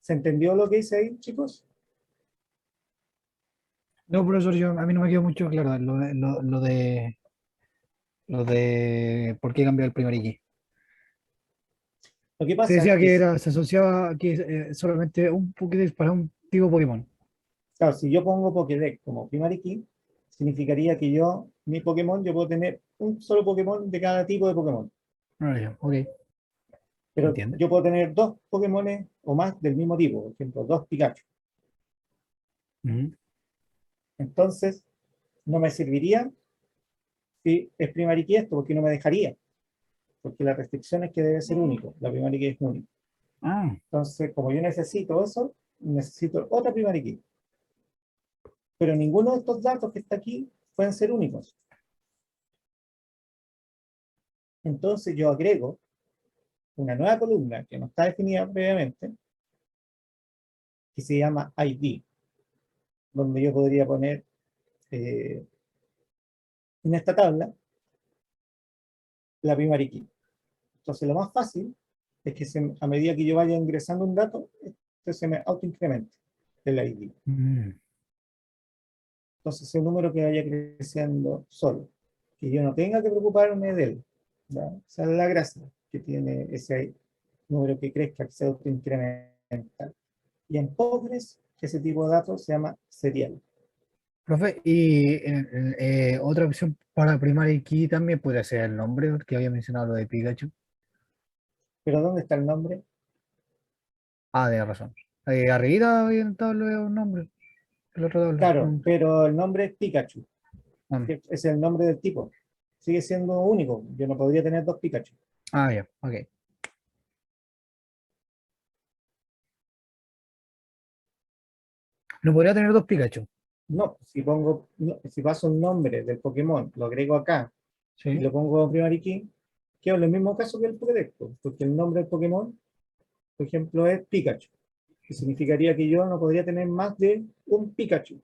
¿Se entendió lo que hice ahí, chicos? No, profesor, a mí no me quedó mucho claro lo de por qué cambió el primer key. Lo que Se pasa es decía que, que se asociaba que solamente un Pokédex para un tipo Pokémon. claro, si yo pongo Pokédex como primary key, significaría que mi Pokémon, yo puedo tener un solo Pokémon de cada tipo de Pokémon. Ah, ya, ok, Pero entiende. yo puedo tener dos Pokémones o más del mismo tipo, por ejemplo, dos Pikachu. Ujú. Entonces, no me serviría si es primary key esto, porque no me dejaría. Porque la restricción es que debe ser único. La primary key es única. Ah, Entonces, como yo necesito eso, necesito otra primary key. Pero ninguno de estos datos que está aquí pueden ser únicos. Entonces, yo agrego una nueva columna que no está definida previamente, que se llama ID, donde yo podría poner en esta tabla la primary key. Entonces, lo más fácil es que a medida que yo vaya ingresando un dato, este se me autoincremente el ID. mm. Entonces, el número que vaya creciendo solo, que yo no tenga que preocuparme de él. ¿Ya? Esa es la gracia que tiene ese número que crezca, que se autoincrementa. Y en Postgres, ese tipo de datos se llama serial. Profe, y otra opción para primary key también podría ser el nombre, que había mencionado lo de Pikachu. Pero ¿dónde está el nombre? Ah, de razón. Arribita había un tabla un nombre, el otro tabla. Claro, pero el nombre es Pikachu, Ah, que es el nombre del tipo. Sigue siendo único. Yo no podría tener dos Pikachu. ya, ok. No podría tener dos Pikachu. No, si paso un nombre del Pokémon, lo agrego acá y Sí. lo pongo como primary key, quedo en el mismo caso que el Pokédex, porque el nombre del Pokémon, por ejemplo, es Pikachu, que significaría que yo no podría tener más de un Pikachu,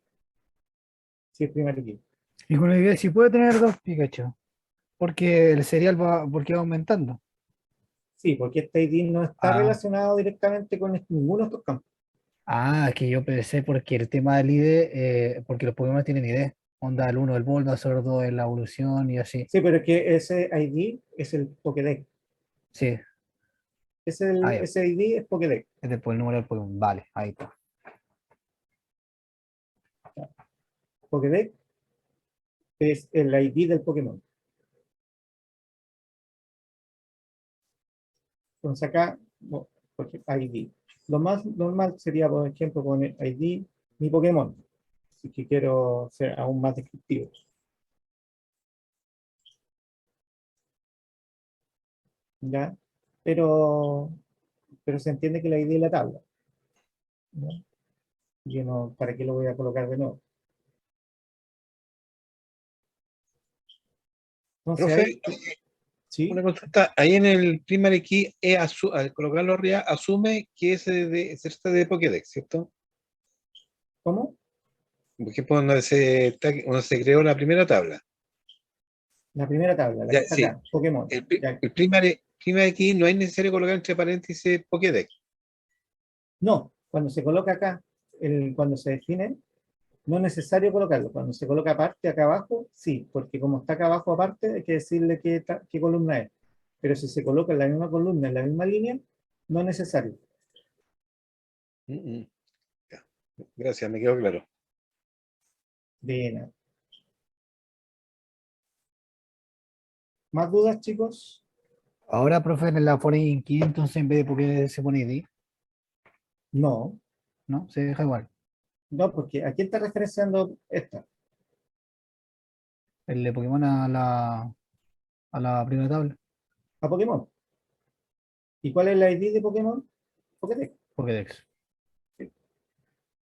si es primary key. Y con la idea, si puede tener dos Pikachu, porque el serial porque va aumentando. Sí, porque este ID no está Ah, relacionado directamente con ninguno de estos campos. es que yo pensé porque el tema del ID, porque los Pokémon tienen ID. Onda el uno el Bulbasaur, 2 es la evolución y así. Sí, pero es que ese ID es el Pokédex. Sí, ya. Ese ID es Pokédex. Es después el número del Pokémon. Vale, ahí está. Pokédex es el ID del Pokémon. Entonces acá, no, porque ID. Lo más normal sería, por ejemplo, poner ID mi Pokémon, si que quiero ser aún más descriptivo. ¿Ya? Pero, pero se entiende que la ID es la tabla. ¿Ya? Yo no, ¿para qué lo voy a colocar de nuevo? Entonces Profe, ahí, sí, una consulta. Ahí en el primary key, al colocarlo arriba, asume que se trata de Pokédex, ¿cierto? ¿cómo? Por ejemplo, donde se creó la primera tabla. La primera tabla, la que Ya, está sí. acá, Pokémon. Ya. El primary key no es necesario colocar entre paréntesis Pokédex. No, cuando se coloca acá, cuando se define, no es necesario colocarlo. Cuando se coloca aparte acá abajo, sí, porque como está acá abajo aparte, hay que decirle qué columna es. Pero si se coloca en la misma columna, en la misma línea, no es necesario. Mm, mm. Ya. Gracias, me quedó claro. Bien. ¿Más dudas, chicos? Ahora, profe, en la foreign key, entonces en vez de Pokédex se pone ID, No, ¿no? Se deja igual. no, porque ¿a quién está referenciando esta? El de Pokémon a la primera tabla. A Pokémon. ¿Y cuál es la ID de Pokémon? Pokédex. Pokédex.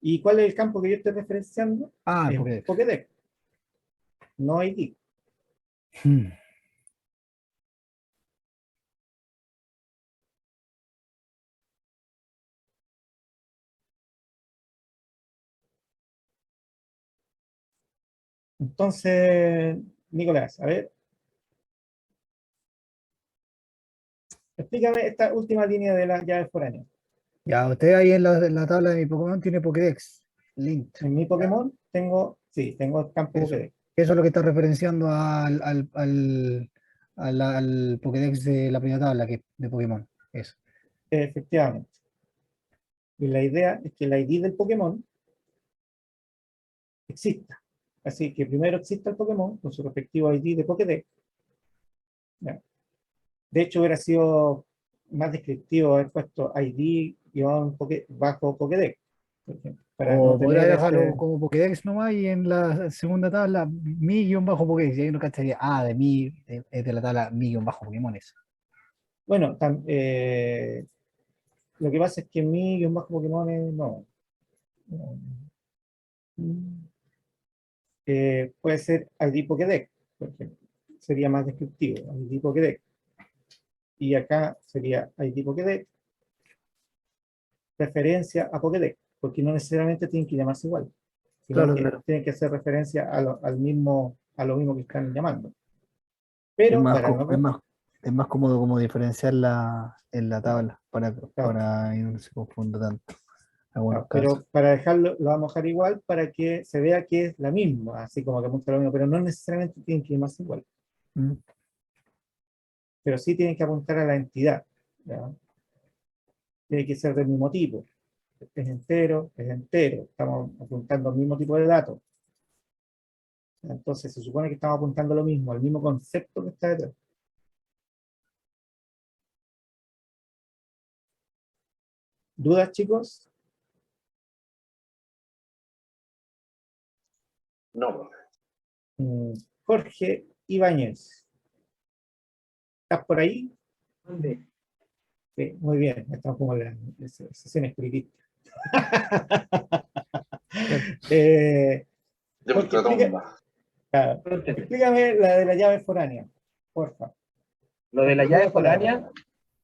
¿Y cuál es el campo que yo estoy referenciando? Ah, el Es Pokédex. Pokédex, no ID. Hmm. Entonces, Nicolás, a ver, explícame esta última línea de las llaves foráneas. Ya, usted ahí en la tabla de mi Pokémon tiene Pokédex. Lint. En mi Ya, Pokémon tengo el campo eso. Pokédex. Eso es lo que está referenciando al Pokédex de la primera tabla de Pokémon. Eso. Efectivamente. Y la idea es que la ID del Pokémon exista. Así que primero exista el Pokémon con su respectivo ID de Pokédex. Ya. De hecho, hubiera sido más descriptivo haber puesto bajo Pokédex, por ejemplo, para no O podría tener dejarlo como Pokédex nomás y en la segunda tabla mi-Pokédex. Y ahí uno cacharía, de mi, es de la tabla mi-Pokémones. Bueno, lo que pasa es que mi-Pokémon no. No. Puede ser ID Pokédex, por ejemplo. Sería más descriptivo, ID Pokédex. Y acá sería ID Pokédex, referencia a Pokédex, porque no necesariamente tienen que llamarse igual, sino Claro, que claro. tienen que hacer referencia a lo mismo que están llamando. Es Pero más, para no, es más cómodo como diferenciarla en la claro, tabla claro, para que no se confunda tanto en algunos claro, casos. pero para dejarlo, lo vamos a dejar igual para que se vea que es la misma, así como que apunta a lo mismo, pero no necesariamente tienen que llamarse igual, Mm. pero sí tienen que apuntar a la entidad, ¿ya? Tiene que ser del mismo tipo. Es entero, estamos apuntando al mismo tipo de datos. Entonces se supone que estamos apuntando a lo mismo, al mismo concepto que está detrás. ¿Dudas, chicos? No, Mm, Jorge Ibáñez, ¿estás por ahí? ¿Dónde? Sí, muy bien, estamos como en la sesión espiritista. eh, de Jorge, ultratumba. explícame la de la llave foránea, porfa. Lo de la llave foránea,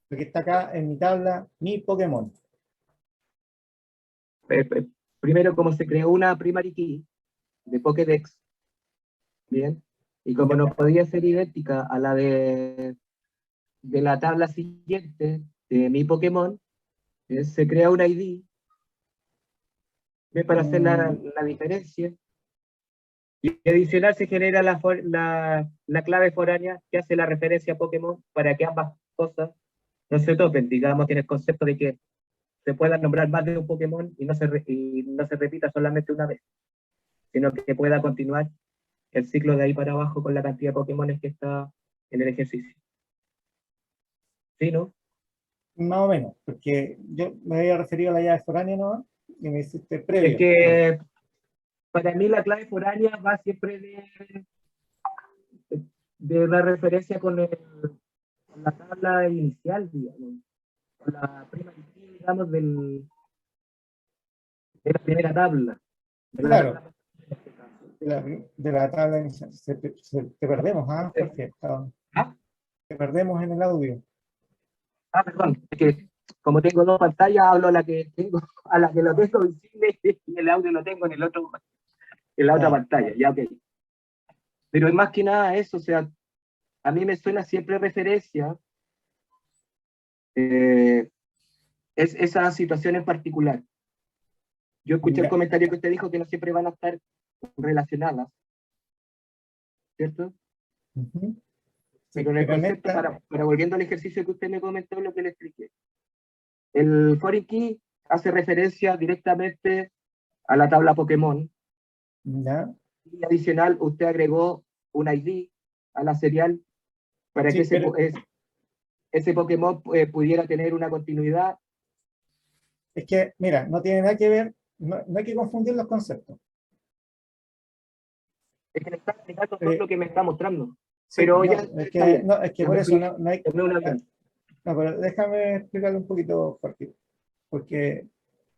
Lo que está acá en mi tabla, mi Pokémon. primero como se creó una primary key de Pokédex, bien, y como no podía ser idéntica a la de la tabla siguiente de mi Pokémon, se crea una ID, ¿bien? Para hacer la diferencia. Y adicional se genera la clave foránea que hace la referencia a Pokémon para que ambas cosas no se topen, digamos, tiene el concepto de que se puedan nombrar más de un Pokémon y no se repita solamente una vez, sino que pueda continuar el ciclo de ahí para abajo con la cantidad de Pokémon que está en el ejercicio. ¿Sí, no? Más o menos, porque yo me había referido a la llave foránea, ¿no? Y me hiciste Es previo. que para mí la clave foránea va siempre de la referencia con la tabla inicial, digamos, con la prima, digamos, de la primera tabla. De la Claro. tabla en este caso. de la tabla inicial. Te perdemos, ¿ah? Porque ¿Ah? te perdemos en el audio. Ah, perdón, es que como tengo dos pantallas, hablo a la que tengo, a la que lo tengo visible y el audio lo tengo en el otro, en la otra Ah. pantalla, ya ok. Pero es más que nada eso, o sea, a mí me suena siempre referencia es esa situación en particular. Yo escuché el Ya. comentario que usted dijo que no siempre van a estar relacionadas, ¿cierto? Ujú. Sí, Pero en el pero en concepto, esta, para volviendo al ejercicio que usted me comentó, lo que le expliqué. El foreign key hace referencia directamente a la tabla Pokémon. ya. Y adicional, usted agregó un ID a la serial para Sí, que pero ese Pokémon pudiera tener una continuidad. es que, mira, no tiene nada que ver, no hay que confundir los conceptos. Es que le está explicando todo lo que me está mostrando. Sí, Pero no, ya es está bien. que Ya por me eso fui, no hay. tomé un avión. No, pero déjame explicarle un poquito, porque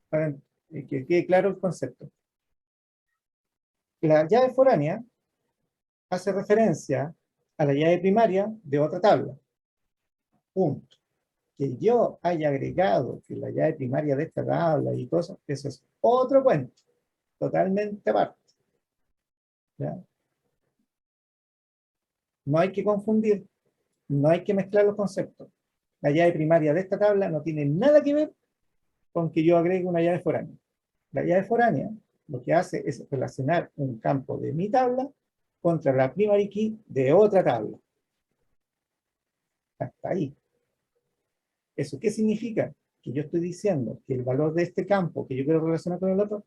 para que quede claro el concepto. La llave foránea hace referencia a la llave primaria de otra tabla. Punto. Que yo haya agregado que la llave primaria de esta tabla y cosas, eso es otro cuento, totalmente aparte. ¿Ya? No hay que confundir, no hay que mezclar los conceptos. La llave primaria de esta tabla no tiene nada que ver con que yo agregue una llave foránea. La llave foránea lo que hace es relacionar un campo de mi tabla contra la primary key de otra tabla. Hasta ahí. ¿Eso qué significa? Que yo estoy diciendo que el valor de este campo que yo quiero relacionar con el otro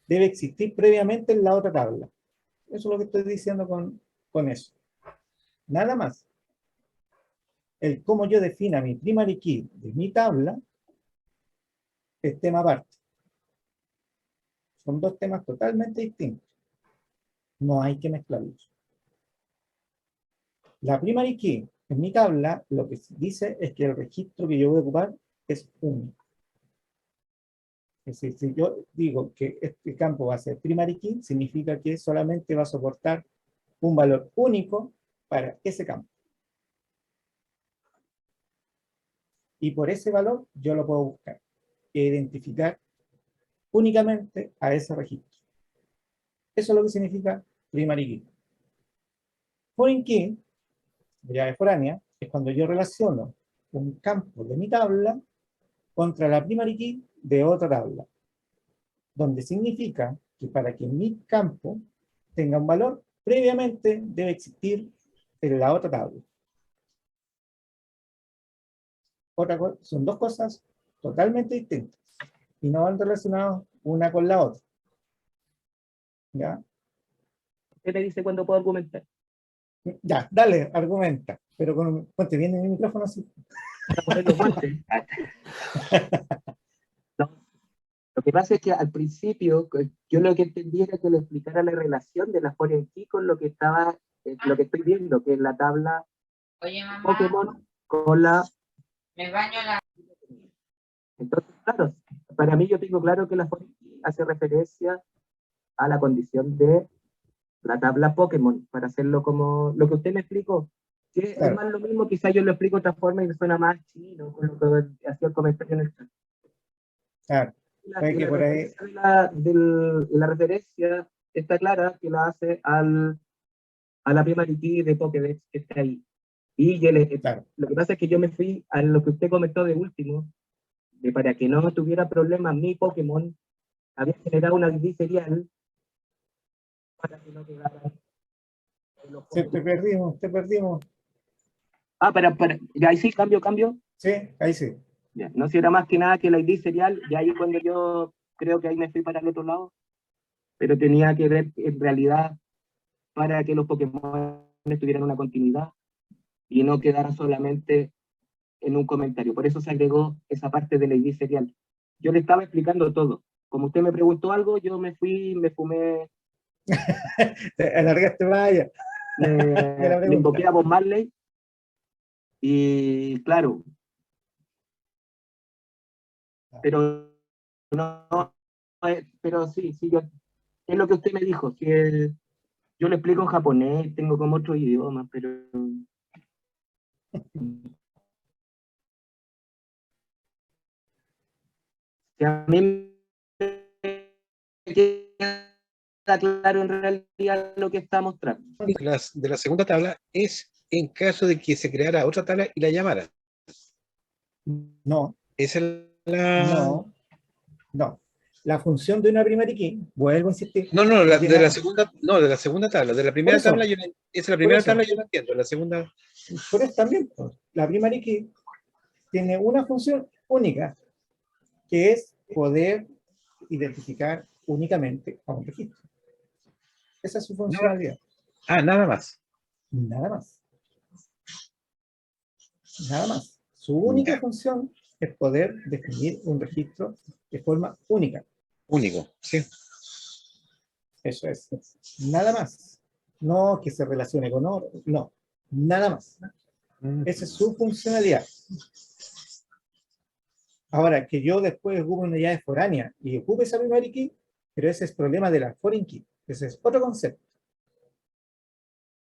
debe existir previamente en la otra tabla. Eso es lo que estoy diciendo con eso. Nada más. El cómo yo defina mi primary key de mi tabla es tema aparte. Son dos temas totalmente distintos. No hay que mezclarlos. La primary key en mi tabla lo que dice es que el registro que yo voy a ocupar es único. Es decir, si yo digo que este campo va a ser primary key, significa que solamente va a soportar un valor único para ese campo. Y por ese valor yo lo puedo buscar e identificar únicamente a ese registro. Eso es lo que significa primary key. Foreign key, llave foránea, es cuando yo relaciono un campo de mi tabla contra la primary key de otra tabla, donde significa que para que mi campo tenga un valor, previamente debe existir en la otra tabla. Son dos cosas totalmente distintas y no van relacionadas una con la otra. ¿Ya? Usted me dice cuándo puedo argumentar. Ya, dale, argumenta, pero ponte bien en el micrófono así. Para poner los guantes. No, lo que pasa es que al principio yo lo que entendí era que le explicara la relación de la foreign key con lo que estaba, lo que estoy viendo, que es la tabla Pokémon con la. Me baño la. Entonces, claro, para mí yo tengo claro que la foreign key hace referencia a la condición de la tabla Pokémon, para hacerlo como lo que usted me explicó, que Claro. es más lo mismo, quizás yo lo explico de otra forma y me suena más chino, con lo que hacía el comentario en el chat. Claro, hay que por ahí. La referencia está clara que la hace a la primary key de Pokédex que está ahí. Y Claro. lo que pasa es que yo me fui a lo que usted comentó de último, de para que no tuviera problemas mi Pokémon, había generado una ID serial para que no quedara. Te perdimos. Ah, ya ahí sí, cambio. Sí, ahí sí. Ya, no si era más que nada que la ID serial, y ahí cuando yo creo que ahí me fui para el otro lado, pero tenía que ver en realidad para que los Pokémon tuvieran una continuidad y no quedaran solamente en un comentario. Por eso se agregó esa parte de la ID serial. Yo le estaba explicando todo. Como usted me preguntó algo, yo me fui, me fumé, Alargaste vaya. le invoqué a Bob Marley y claro, pero no pero sí, es lo que usted me dijo, yo le explico en japonés, tengo como otro idioma, pero si a mí me queda claro en realidad lo que está mostrando. De la segunda tabla es en caso de que se creara otra tabla y la llamara. No, Esa es la... no. La función de una primary key, vuelvo a insistir, No, de la segunda, no, de la segunda tabla. De la primera eso, tabla, esa es la primera eso. tabla, yo la entiendo. La segunda, por eso también, pues, la primary key tiene una función única, que es poder identificar únicamente a un registro. Esa es su funcionalidad. nada más. Nada más. Nada más. Su única Ya. función es poder definir un registro de forma única. Único, sí. Eso es. Nada más. No que se relacione con oro. No. Nada más. Esa es su funcionalidad. Ahora, que yo después ocupe una llave foránea y ocupe esa primary key, pero ese es problema de la foreign key. Ese es otro concepto.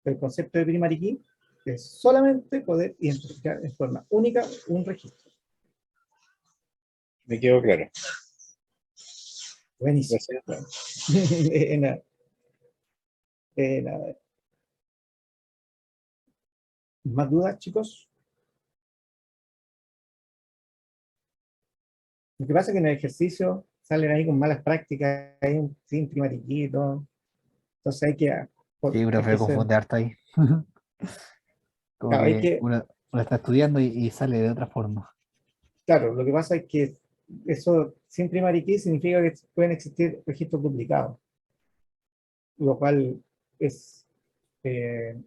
El concepto de primary key es solamente poder identificar en forma única un registro. Me quedó claro. Buenísimo. Gracias. Nada. Nada. ¿Más dudas, chicos? Lo que pasa es que en el ejercicio salen ahí con malas prácticas, hay un sin primary key y todo. Entonces hay que... Sí, profe, confunde harto ahí. Como Claro, hay que que, uno está estudiando y sale de otra forma. claro, lo que pasa es que eso sin primary key significa que pueden existir registros duplicados, lo cual es, eh,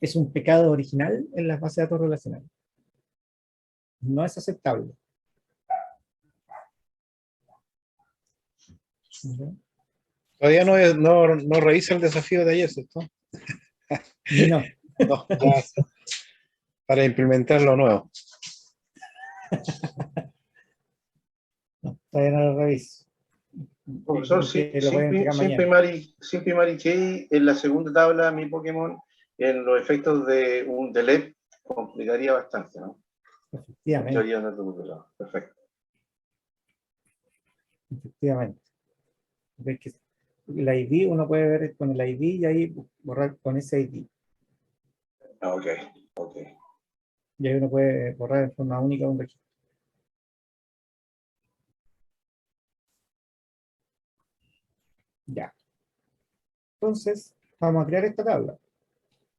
es un pecado original en las bases de datos relacionales. No es aceptable. ¿Ok? Todavía no revisa el desafío de ayer, ¿cierto? No, No, ya, para implementar lo nuevo. no, todavía no lo reviso. Profesor, Que lo voy a entregar mañana. sin primary key, en la segunda tabla, mi Pokémon, en los efectos de un delete, complicaría bastante, ¿no? Efectivamente, Teoría de tu perfecto. efectivamente. Ves que el ID, uno puede ver con el ID y ahí borrar con ese ID. Ok. Y ahí uno puede borrar de forma única un registro. Ya. Entonces, vamos a crear esta tabla.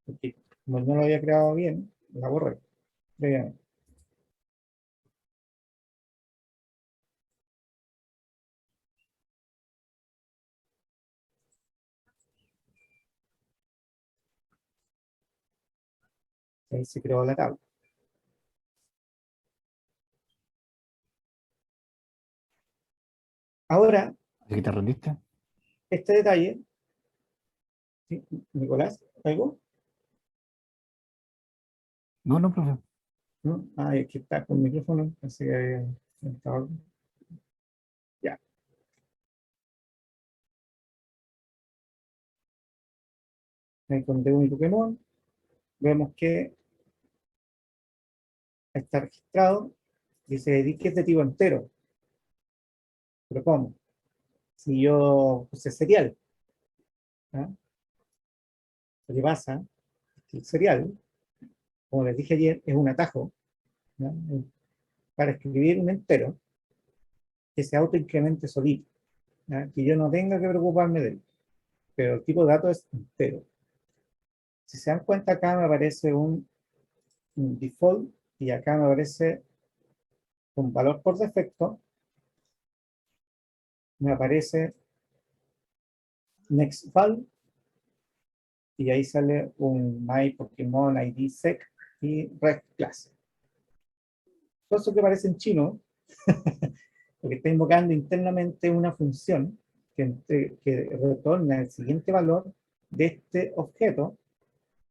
Porque como no lo había creado bien, la borré previamente. Ahí se creó la tabla. Ahora, ¿Así que te rendiste? este detalle, ¿sí? Nicolás, ¿algo? No, no, profe. ¿No? Ah, es que está con micrófono, así que estaba... Ya. Ahí encontré un Pokémon, vemos que está registrado, dice que es de tipo entero. ¿Pero cómo? Si yo puse serial, ¿ah? Lo que pasa es que el serial, como les dije ayer, es un atajo, ¿no? Para escribir un entero que se autoincremente solito, ¿no? Que yo no tenga que preocuparme de él, pero el tipo de datos es entero. Si se dan cuenta, acá me aparece un default y acá me aparece un valor por defecto, me aparece nextval y ahí sale un my Pokémon ID sec y red class. Todo eso que aparece en chino, porque está invocando internamente una función que retorna el siguiente valor de este objeto,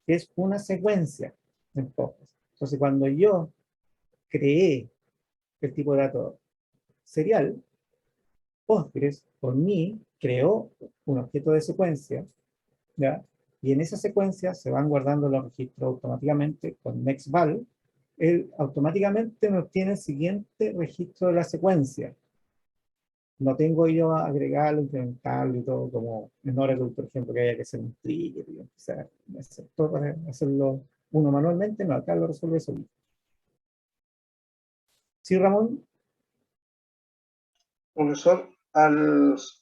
que es una secuencia. Entonces, cuando yo creé el tipo de dato serial, Postgres, por mí, creó un objeto de secuencia, ¿ya? Y en esa secuencia se van guardando los registros automáticamente con nextval. Él automáticamente me obtiene el siguiente registro de la secuencia. No tengo yo a agregarlo, incrementarlo y todo, como en Oracle, por ejemplo, que haya que hacer un trigger y empezar a hacer todo para hacerlo uno manualmente. No, acá lo resuelve solito. ¿Sí, Ramón? Profesor,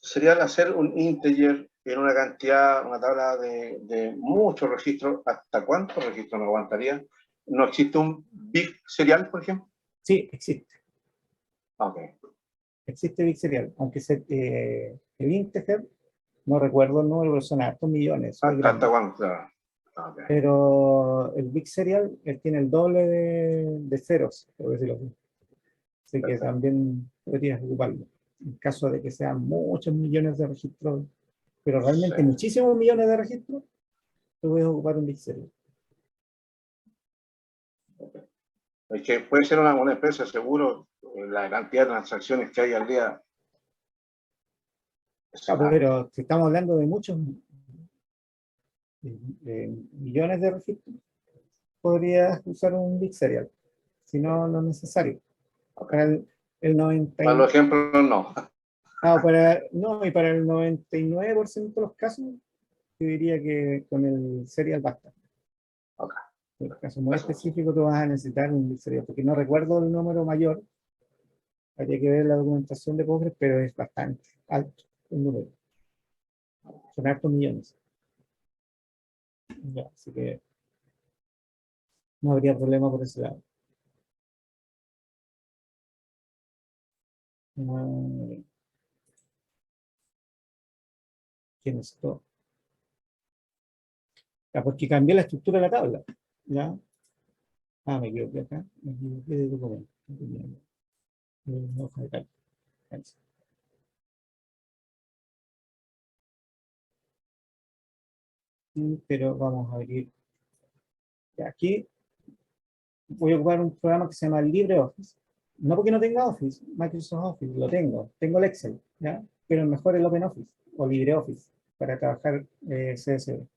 sería al hacer un integer en una cantidad, una tabla de muchos registros, ¿hasta cuántos registros me aguantaría? ¿No existe un big serial, por ejemplo? Sí, existe. Ok. Existe Big Serial, aunque el integer, no recuerdo el número, pero son hartos millones, muy ¿Hasta grande. cuánto? Claro. Ok. Pero el Big Serial, él tiene el doble de ceros, por decirlo así. Así que Perfecto. también podrías ocuparlo. En caso de que sean muchos millones de registros, pero realmente Sí. muchísimos millones de registros, tú puedes ocupar un Big Serial. Es que puede ser una empresa, seguro, la cantidad de transacciones que hay al día. Es Ah, una- pero si estamos hablando de muchos millones de registros, podrías usar un Big Serial. Si no, no es necesario. ok. Para el 90 Para los ejemplos, no. no, y para el 99% de los casos, yo diría que con el serial basta. Ok. En el caso muy Eso. específico, tú vas a necesitar un serial, porque no recuerdo el número mayor, habría que ver la documentación de Postgres, pero es bastante alto el número. Son hartos millones. Ya, así que no habría problema por ese lado. Ah, ¿quién es esto? Ya, porque cambié la estructura de la tabla. ¿Ya? Ah, me equivoqué acá. Me equivoqué de documento. Hoja de cálculo. Sí, pero vamos a abrir. Aquí voy a ocupar un programa que se llama LibreOffice. No porque no tenga Office, Microsoft Office, lo tengo. Tengo el Excel, ¿ya? Pero es mejor el OpenOffice o LibreOffice para trabajar CSV.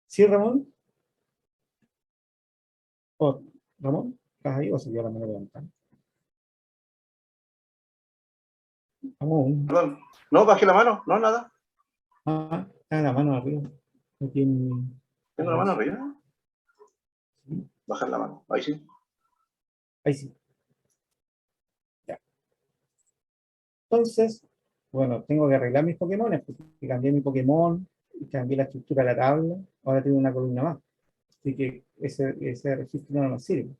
¿Sí, Ramón? ¿Ramón? ¿Estás ahí o se dio la mano levantada? Ramón. Perdón. No, bajé la mano. No, nada. Está la mano arriba. Aquí Tengo la mano arriba. Bajar la mano. Ahí sí. ahí sí. Ya. Entonces, bueno, tengo que arreglar mis Pokémon, porque cambié mi Pokémon, cambié la estructura de la tabla, ahora tengo una columna más. Así que ese registro no nos sirve.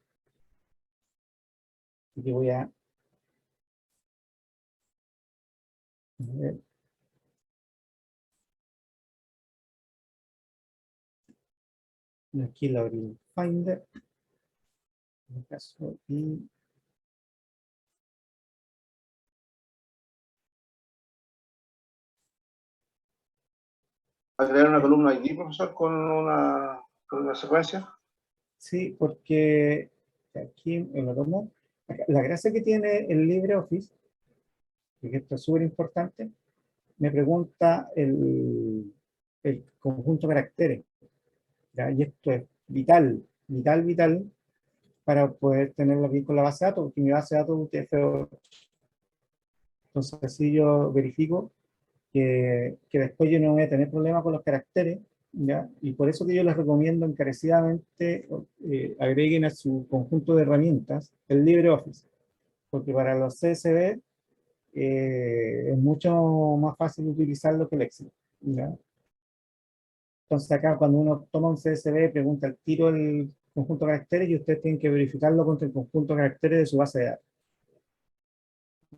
Así que voy a ver. Aquí lo abrí en Finder. En el caso, y ¿Va a crear una columna ID, profesor, con una secuencia? sí, porque aquí me lo tomo. La gracia que tiene el LibreOffice, que esto es súper importante, me pregunta el conjunto de caracteres. ¿Ya? Y esto es vital, vital, vital para poder tenerlo aquí con la base de datos, porque mi base de datos es UTF-8. Entonces, así yo verifico que después yo no voy a tener problemas con los caracteres, ¿ya? Y por eso que yo les recomiendo encarecidamente agreguen a su conjunto de herramientas el LibreOffice, porque para los CSV es mucho más fácil utilizarlo que el Excel, ¿ya? Entonces acá cuando uno toma un CSV, pregunta el tiro el conjunto de caracteres y ustedes tienen que verificarlo contra el conjunto de caracteres de su base de datos.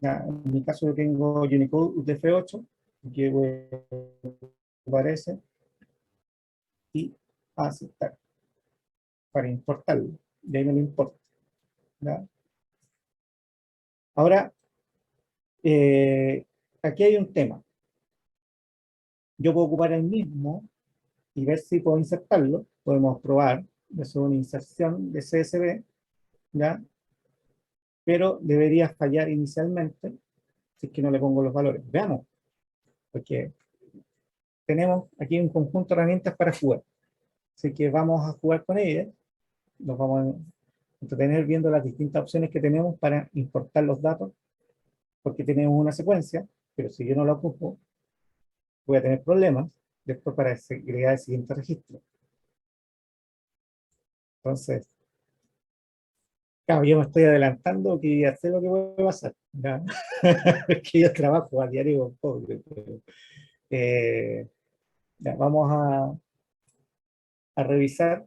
Ya, en mi caso yo tengo Unicode UTF-8, que voy a ocupar ese, y aceptar para importarlo. Y ahí me lo importa. ¿Ya? Ahora, aquí hay un tema. Yo puedo ocupar el mismo y ver si puedo insertarlo. Podemos probar. Eso es una inserción de CSV, ¿ya? Pero debería fallar inicialmente si es que no le pongo los valores. Veamos, porque tenemos aquí un conjunto de herramientas para jugar. Así que vamos a jugar con ellas. Nos vamos a entretener viendo las distintas opciones que tenemos para importar los datos, porque tenemos una secuencia, pero si yo no la ocupo, voy a tener problemas después para agregar el siguiente registro. Entonces, claro, yo me estoy adelantando que ya sé lo que puede pasar, ¿ya? Es que yo trabajo a diario con pobre, pero, ya, vamos a revisar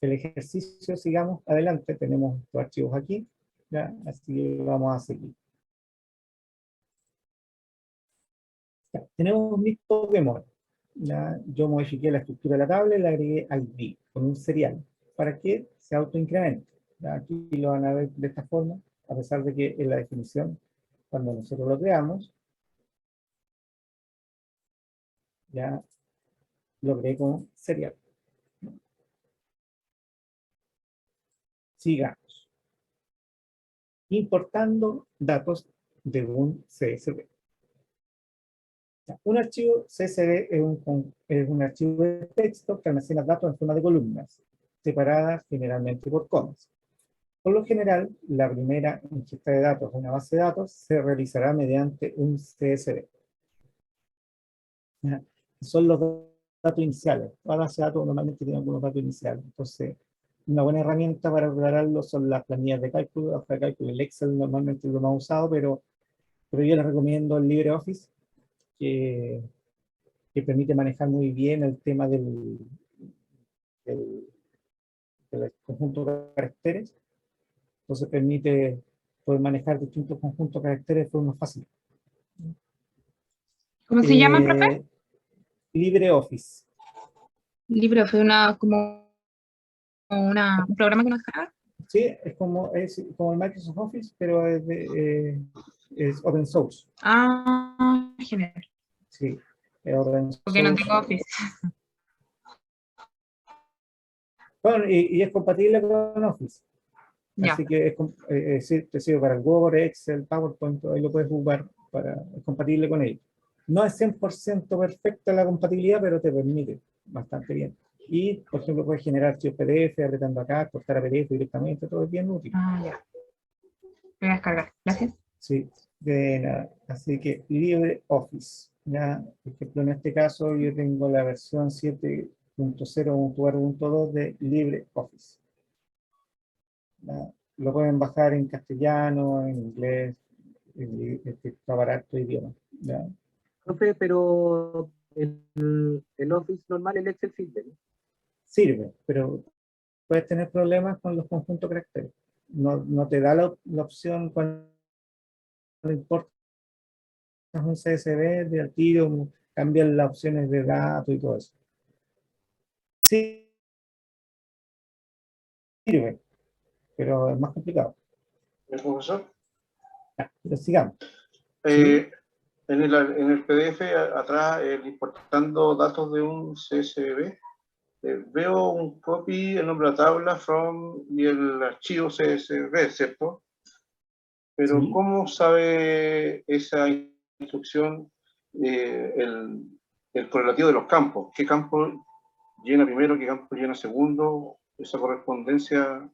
el ejercicio, sigamos adelante, tenemos los archivos aquí, ¿ya? Así que vamos a seguir. Ya, tenemos mis Pokémon. ¿Ya? Yo modifiqué la estructura de la tabla y le agregué ID con un serial para que se autoincremente. ¿Ya? Aquí lo van a ver de esta forma, a pesar de que en la definición, cuando nosotros lo creamos, ya lo creé como serial. Sigamos. Importando datos de un CSV. Un archivo CSV es un archivo de texto que almacena datos en forma de columnas, separadas generalmente por comas. Por lo general, la primera ingesta de datos de una base de datos se realizará mediante un CSV. ¿Ya? Son los datos iniciales. Toda base de datos normalmente tiene algunos datos iniciales. Entonces, una buena herramienta para prepararlo son las planillas de cálculo, hoja de cálculo. El Excel normalmente es lo más usado, pero yo les recomiendo el LibreOffice, que permite manejar muy bien el tema del conjunto de caracteres. Entonces permite poder manejar distintos conjuntos de caracteres de forma fácil. ¿Cómo se llama, profe? LibreOffice. LibreOffice, un programa que nos descarga. Sí, es como el Microsoft Office, pero es open source. Ah, genial. Sí, es open source. Porque no tengo Office. Bueno, y es compatible con Office. Ya. Así que te sirve para el Word, Excel, PowerPoint, ahí lo puedes jugar, es compatible con ello. No es 100% perfecta la compatibilidad, pero te permite bastante bien. Y, por ejemplo, puedes generar archivos PDF, apretando acá, cortar a PDF directamente, todo es bien útil. Ah, ya. Voy a descargar. Gracias. Sí, de nada. Así que LibreOffice. ¿Ya? Por ejemplo, en este caso yo tengo la versión 7.0.4.2 de LibreOffice. ¿Ya? Lo pueden bajar en castellano, en inglés, para harto idioma. ¿Ya? Profe, pero el Office normal, el Excel sirve, ¿no? Sirve, pero puedes tener problemas con los conjuntos de caracteres. No te da la opción cuando importas un CSV de al tiro, cambian las opciones de datos y todo eso. Sí, sirve, pero es más complicado. ¿El profesor? Ya, pero sigamos. En el PDF atrás, importando datos de un CSV, veo un copy, el nombre de la tabla, from y el archivo CSV, ¿cierto? Pero Sí. ¿cómo sabe esa instrucción el correlativo de los campos? ¿Qué campo llena primero, qué campo llena segundo? Esa correspondencia.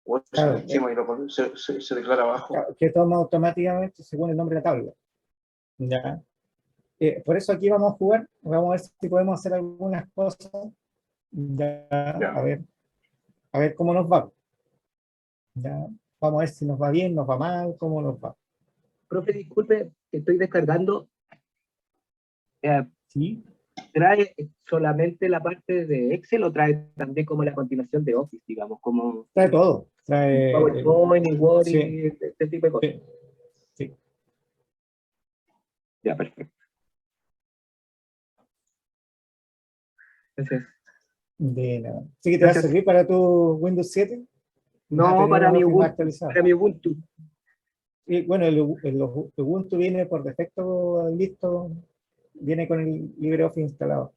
O es Claro, el esquema y se declara abajo. que toma automáticamente según el nombre de la tabla. ¿Ya? Por eso aquí vamos a jugar, vamos a ver si podemos hacer algunas cosas. Ya, Ya. a ver cómo nos va. ¿Ya? Vamos a ver si nos va bien, nos va mal, cómo nos va. Profe, disculpe, que estoy descargando. ¿Sí? ¿Trae solamente la parte de Excel o trae también como la continuación de Office, digamos, como Trae todo. Trae, PowerPoint y Word sí. y este tipo de cosas? Sí. Sí. Ya, perfecto. Gracias. De nada. ¿Sí que te va a Gracias. servir para tu Windows 7? No, para mi Office más Ubuntu. actualizado. Para mi Ubuntu. Y bueno, el Ubuntu viene por defecto listo, viene con el LibreOffice instalado.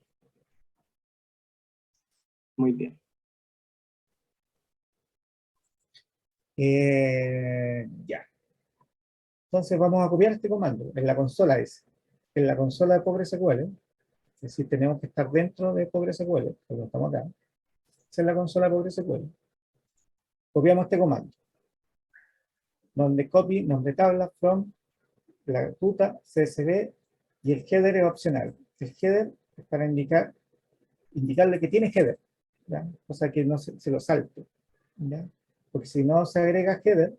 Muy bien. Ya. Entonces vamos a copiar este comando en la consola S. En la consola de PostgreSQL, es decir, tenemos que estar dentro de PostgreSQL, porque no estamos acá. Esa es la consola de PostgreSQL. Copiamos este comando, donde copy, nombre tabla, from, la ruta, CSV, y el header es opcional. El header es para indicarle que tiene header, ¿ya? Cosa que no se lo salte, ¿ya? Porque si no se agrega header,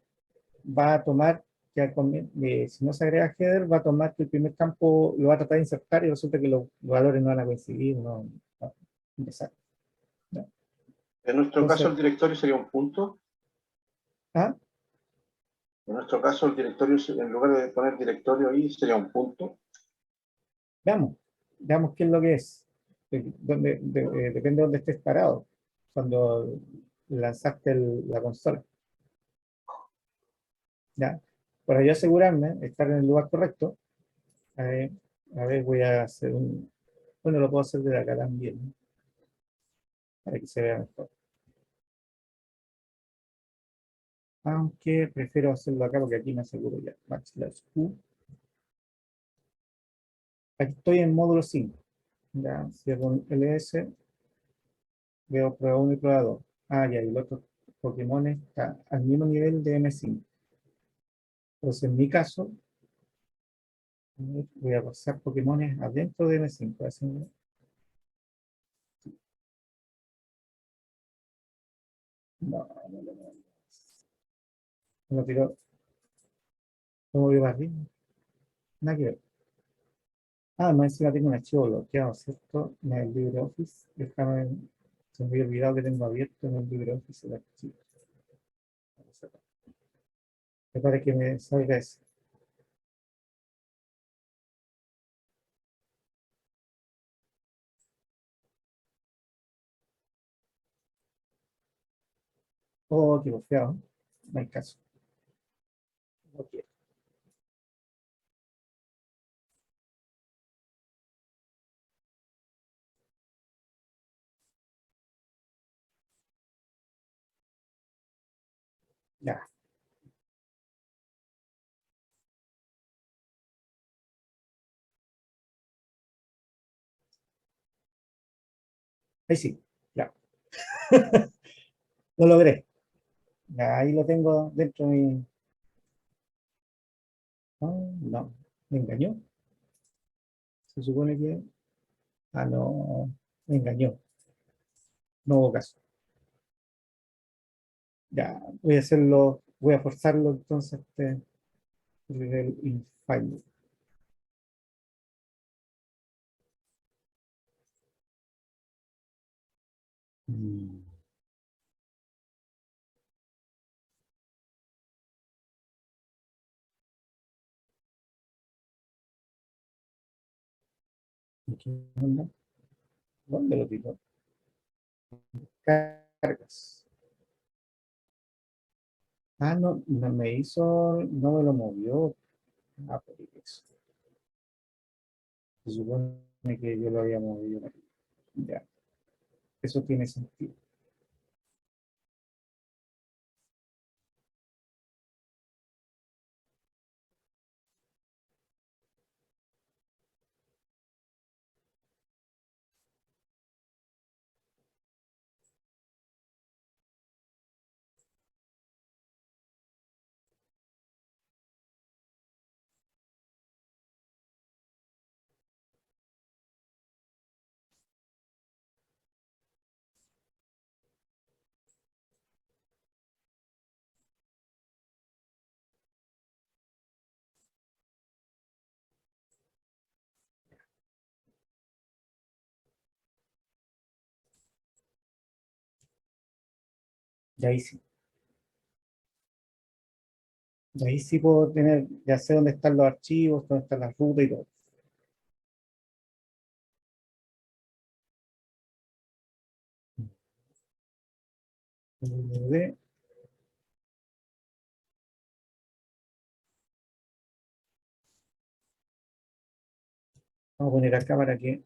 va a tomar, si no se agrega header, va a tomar que el primer campo lo va a tratar de insertar y resulta que los valores no van a coincidir, no, exacto. ¿Ya? En nuestro caso, Entonces, el directorio sería un punto. ¿ah? En nuestro caso, el directorio, en lugar de poner directorio ahí, sería un punto. Veamos qué es lo que es. Depende de dónde estés parado cuando lanzaste la consola. ¿Ya? Para yo asegurarme de estar en el lugar correcto, a ver, voy a hacer un... Bueno, lo puedo hacer desde acá también, ¿no? Para que se vea mejor. Aunque prefiero hacerlo acá porque aquí me aseguro ya. \U. Aquí estoy en módulo 5. Ya, cierro un ls, veo prueba 1 y prueba 2. Ah, ya, y el otro Pokémon está al mismo nivel de M5. Entonces, en mi caso, voy a pasar Pokémon adentro de M5. Así, no. Me lo tiró. ¿Cómo voy a arriba? Nada que ver. Ah, más encima tengo un archivo bloqueado, ¿cierto? En el LibreOffice. Déjame, se me había olvidado que tengo abierto en el LibreOffice el archivo. Es para que me salga eso. Oh, qué bloqueado. No hay caso. Ok. Ya. Ahí sí. Ya. Lo logré. Ya, ahí lo tengo dentro de mi... No. Me engañó. Se supone que... Ah, no. Me engañó. No hubo caso. Ya. Voy a hacerlo. Voy a forzarlo entonces desde el infile. Mm. ¿Qué onda? ¿Dónde lo tiro? Cargas. Ah, no, no me hizo, no me lo movió. Ah, por eso. Se supone que yo lo había movido. Ya, eso tiene sentido. Y ahí sí. Y ahí sí puedo tener, ya sé dónde están los archivos, dónde están las rutas y todo. De- Vamos a poner acá para que,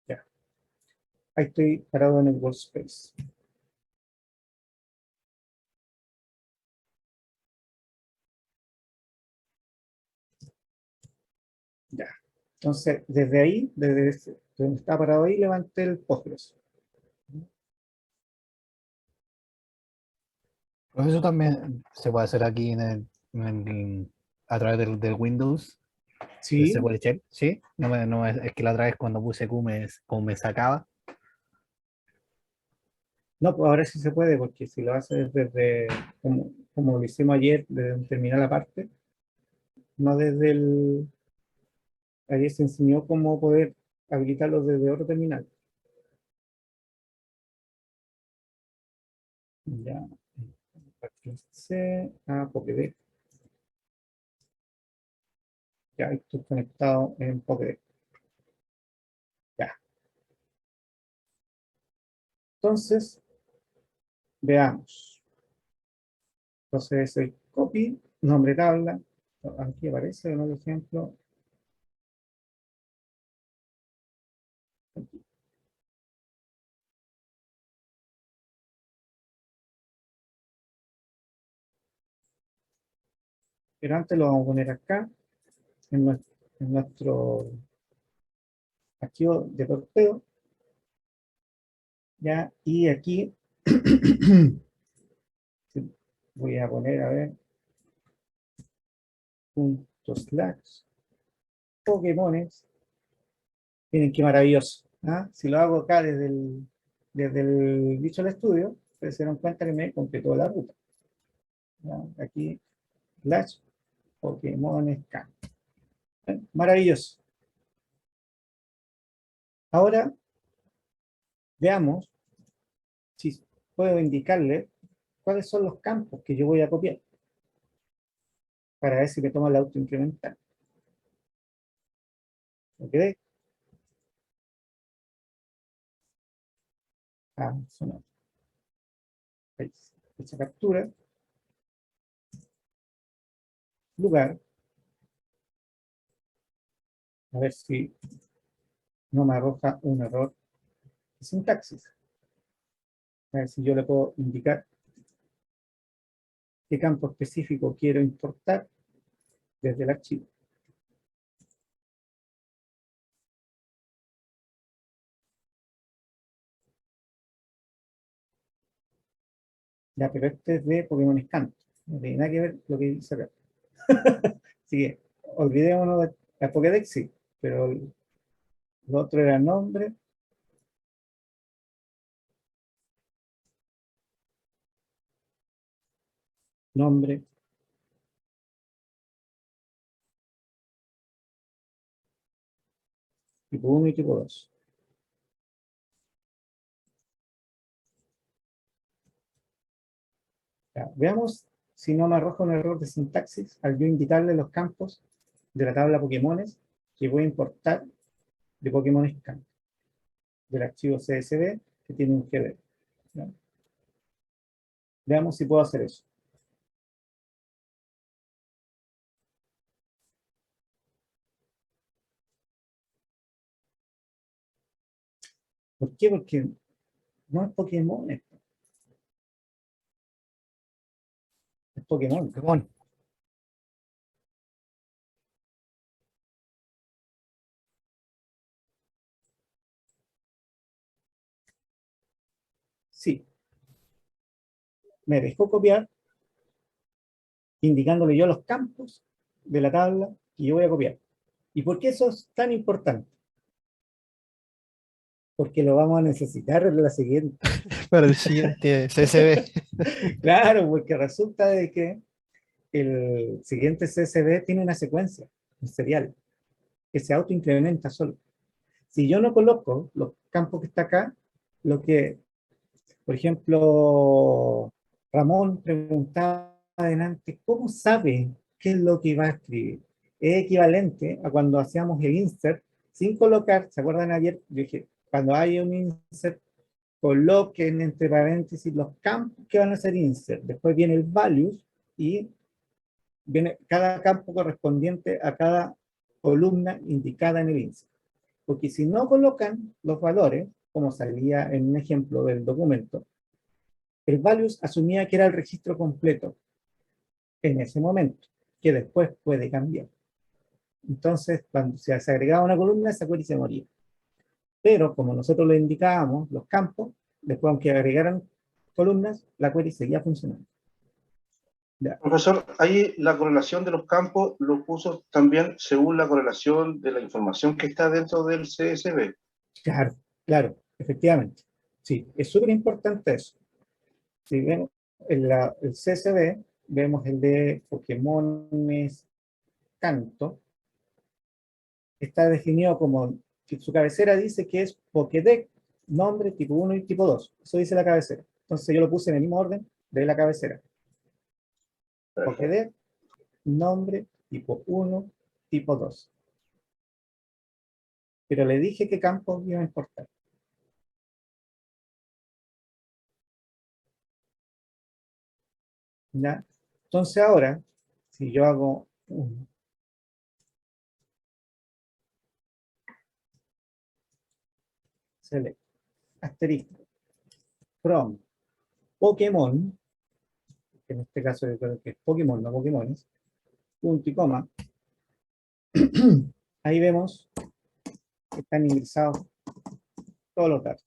ya, ahí estoy parado en el workspace. Entonces, desde ahí, donde está parado ahí, levanté el Postgres. Pero eso también se puede hacer aquí a través del Windows, del Sí, SQL Shell, ¿sí? Es que la otra vez cuando puse Q como me sacaba. no, pues ahora sí se puede, porque si lo haces desde, como lo hicimos ayer, desde un terminal aparte, no desde el... Ayer se enseñó cómo poder habilitarlo desde otro terminal. Ya. Aquí se... Pokédex. Ya estoy conectado en Pokédex. Ya. Entonces, veamos. Entonces, el copy, nombre tabla. Aquí aparece, ¿no? Por ejemplo. Pero antes lo vamos a poner acá, en nuestro archivo de torpeo. Ya, y aquí voy a poner, a ver, punto slash Pokémones. Miren qué maravilloso. ¿Ah? Si lo hago acá desde el Visual Studio, ustedes se dan cuenta que me completó la ruta. ¿Ya? Aquí, slash Pokémones K. Maravilloso. Ahora, veamos si puedo indicarle cuáles son los campos que yo voy a copiar para ver si me toma el auto incremental. ¿Ok? Sonó. Fecha captura, lugar, a ver si no me arroja un error de sintaxis. A ver si yo le puedo indicar qué campo específico quiero importar desde el archivo. Ya, pero este es de Pokémon Scan. No tiene nada que ver lo que dice acá. Así que olvidémonos de la Pokédex, sí, pero lo otro era nombre, nombre, tipo 1 y tipo 2. Ya, veamos si no me arroja un error de sintaxis al yo indicarle los campos de la tabla Pokémones que voy a importar de Pokémon Scan, del archivo CSV que tiene un header. ¿Ya? Veamos si puedo hacer eso. ¿Por qué? Porque no es Pokémon esto, es Pokémon. Pokémon. Sí, me dejó copiar indicándole yo los campos de la tabla que yo voy a copiar. ¿Y por qué eso es tan importante? Porque lo vamos a necesitar en la siguiente. Para el siguiente CSV. Claro, porque resulta de que el siguiente CSV tiene una secuencia, un serial, que se autoincrementa solo. Si yo no coloco los campos que está acá, lo que, por ejemplo, Ramón preguntaba adelante, ¿cómo sabe qué es lo que va a escribir? Es equivalente a cuando hacíamos el insert sin colocar, ¿se acuerdan ayer? Yo dije, cuando hay un insert, coloquen entre paréntesis los campos que van a ser insert. Después viene el values y viene cada campo correspondiente a cada columna indicada en el insert. Porque si no colocan los valores, como salía en un ejemplo del documento, el values asumía que era el registro completo en ese momento, que después puede cambiar. Entonces, cuando se agregaba una columna, esa query se moría. Pero como nosotros le indicábamos los campos, después aunque agregaran columnas, la query seguía funcionando. Ya. Profesor, ahí la correlación de los campos lo puso también según la correlación de la información que está dentro del CSV. Claro, claro, efectivamente. Sí, es súper importante eso. Si vemos el CSV, vemos el de Pokémones Canto, está definido como, que su cabecera dice que es Pokédex, nombre, tipo 1 y tipo 2. Eso dice la cabecera. Entonces yo lo puse en el mismo orden de la cabecera. Pokédex, nombre, tipo 1, tipo 2. Pero le dije qué campos iba a importar. ¿Ya? Entonces ahora, si yo hago un select, asterisco, from Pokémon, que en este caso yo creo que es Pokémon, no Pokémones, punto y coma, ahí vemos que están ingresados todos los datos.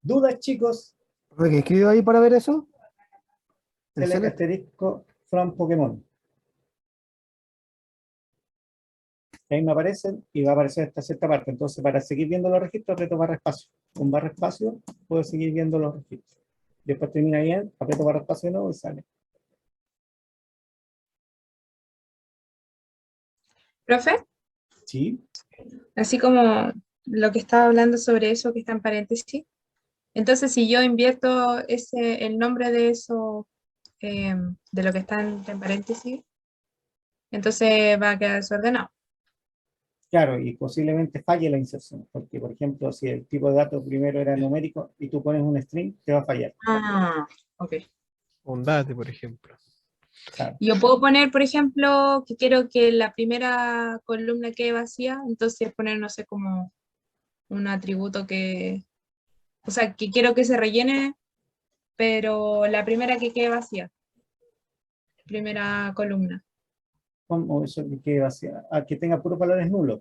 ¿Dudas, chicos? ¿Qué escribo ahí para ver eso? ¿El Select select? asterisco from Pokémon. Ahí me aparecen y va a aparecer esta cierta parte. Entonces, para seguir viendo los registros, aprieto barra espacio. Con barra espacio puedo seguir viendo los registros. Después termina bien, aprieto barra espacio de nuevo y sale. Profe, Sí, así como lo que estaba hablando sobre eso que está en paréntesis. Entonces, si yo invierto el nombre de eso, de lo que está en paréntesis, entonces va a quedar desordenado. claro, y posiblemente falle la inserción. Porque, por ejemplo, si el tipo de datos primero era numérico y tú pones un string, te va a fallar. Ah, ok. Un date, por ejemplo. Claro. Yo puedo poner, por ejemplo, que quiero que la primera columna quede vacía, entonces poner, no sé, como un atributo que, o sea, que quiero que se rellene, pero la primera que quede vacía, primera columna. ¿Cómo eso que vacía? A que tenga puros valores nulos.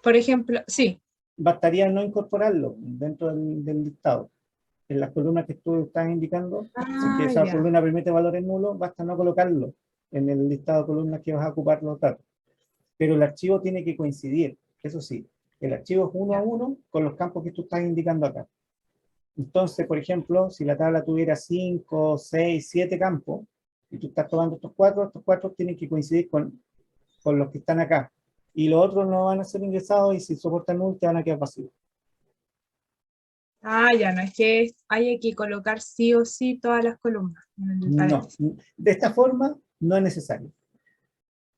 Por ejemplo, sí. Bastaría no incorporarlo dentro del listado. En las columnas que tú estás indicando, si es que esa Ya. columna permite valores nulos, basta no colocarlo en el listado de columnas que vas a ocupar los datos. Pero el archivo tiene que coincidir, eso sí. El archivo es uno a uno con los campos que tú estás indicando acá. Entonces, por ejemplo, si la tabla tuviera 5, 6, 7 campos, y tú estás tomando estos cuatro tienen que coincidir con los que están acá. Y los otros no van a ser ingresados y si soportan null te van a quedar vacíos. Ya, no es que haya que colocar sí o sí todas las columnas en el No, paréntesis. de esta forma no es necesario.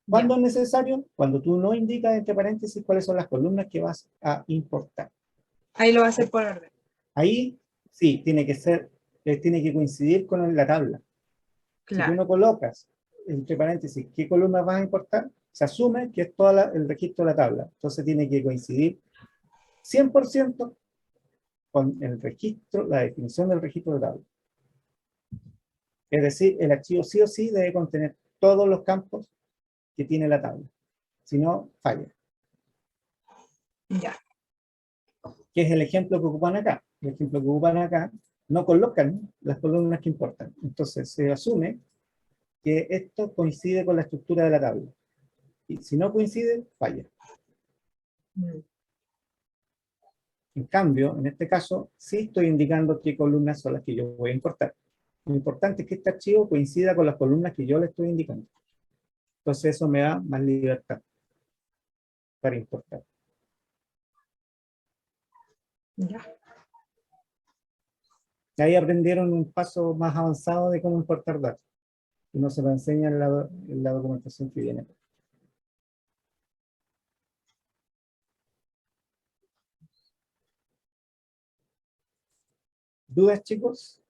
¿Cuándo Ya. es necesario? Cuando tú no indicas entre paréntesis cuáles son las columnas que vas a importar. Ahí lo va a hacer por orden. Ahí sí, tiene que coincidir con la tabla. Si tú Claro. no colocas entre paréntesis qué columnas vas a importar, se asume que es todo el registro de la tabla. Entonces tiene que coincidir 100% con el registro, la definición del registro de tabla. Es decir, el archivo sí o sí debe contener todos los campos que tiene la tabla. Si no, falla. Ya. Que es el ejemplo que ocupan acá. El ejemplo que ocupan acá no colocan las columnas que importan. Entonces se asume que esto coincide con la estructura de la tabla. Y si no coincide, falla. Mm. En cambio, en este caso, sí estoy indicando qué columnas son las que yo voy a importar. Lo importante es que este archivo coincida con las columnas que yo le estoy indicando. Entonces eso me da más libertad para importar. Ya. Ahí aprendieron un paso más avanzado de cómo importar datos. Y no se lo enseña en la documentación que viene. ¿Dudas, chicos?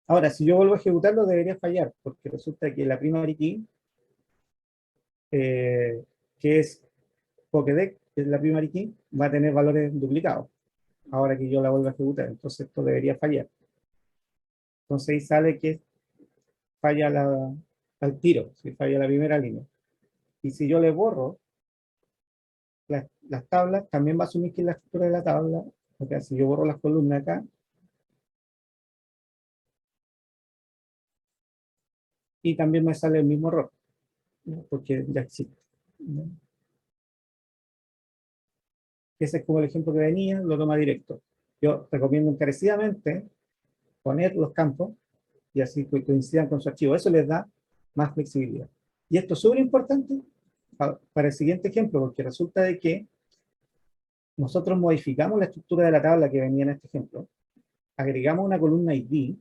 Ahora, si yo vuelvo a ejecutarlo, debería fallar, porque resulta que la primary key, que es Pokédex, que es la primary key, va a tener valores duplicados. Ahora que yo la vuelvo a ejecutar, entonces esto debería fallar. Entonces ahí sale que falla al tiro, si falla la primera línea. Y si yo le borro las tablas, también va a asumir que es la estructura de la tabla. O sea, si yo borro las columnas acá, y también me sale el mismo error, ¿no? Porque ya existe, ¿no? Ese es como el ejemplo que venía, lo toma directo. Yo recomiendo encarecidamente poner los campos y así coincidan con su archivo. Eso les da más flexibilidad. Y esto es súper importante para el siguiente ejemplo, porque resulta de que nosotros modificamos la estructura de la tabla que venía en este ejemplo, agregamos una columna ID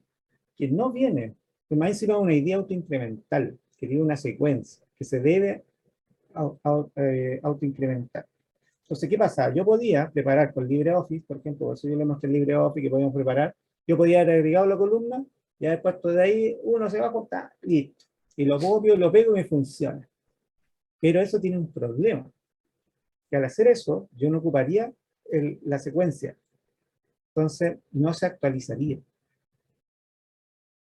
que no viene, que más encima una ID autoincremental, que tiene una secuencia, que se debe autoincrementar. Entonces, ¿qué pasa? Yo podía preparar con LibreOffice, por ejemplo, por eso yo le mostré el LibreOffice que podíamos preparar, yo podía haber agregado la columna, y haber puesto de ahí, uno se va a cortar, listo. Y lo copio, lo pego y me funciona. Pero eso tiene un problema, que al hacer eso, yo no ocuparía la secuencia. Entonces, no se actualizaría.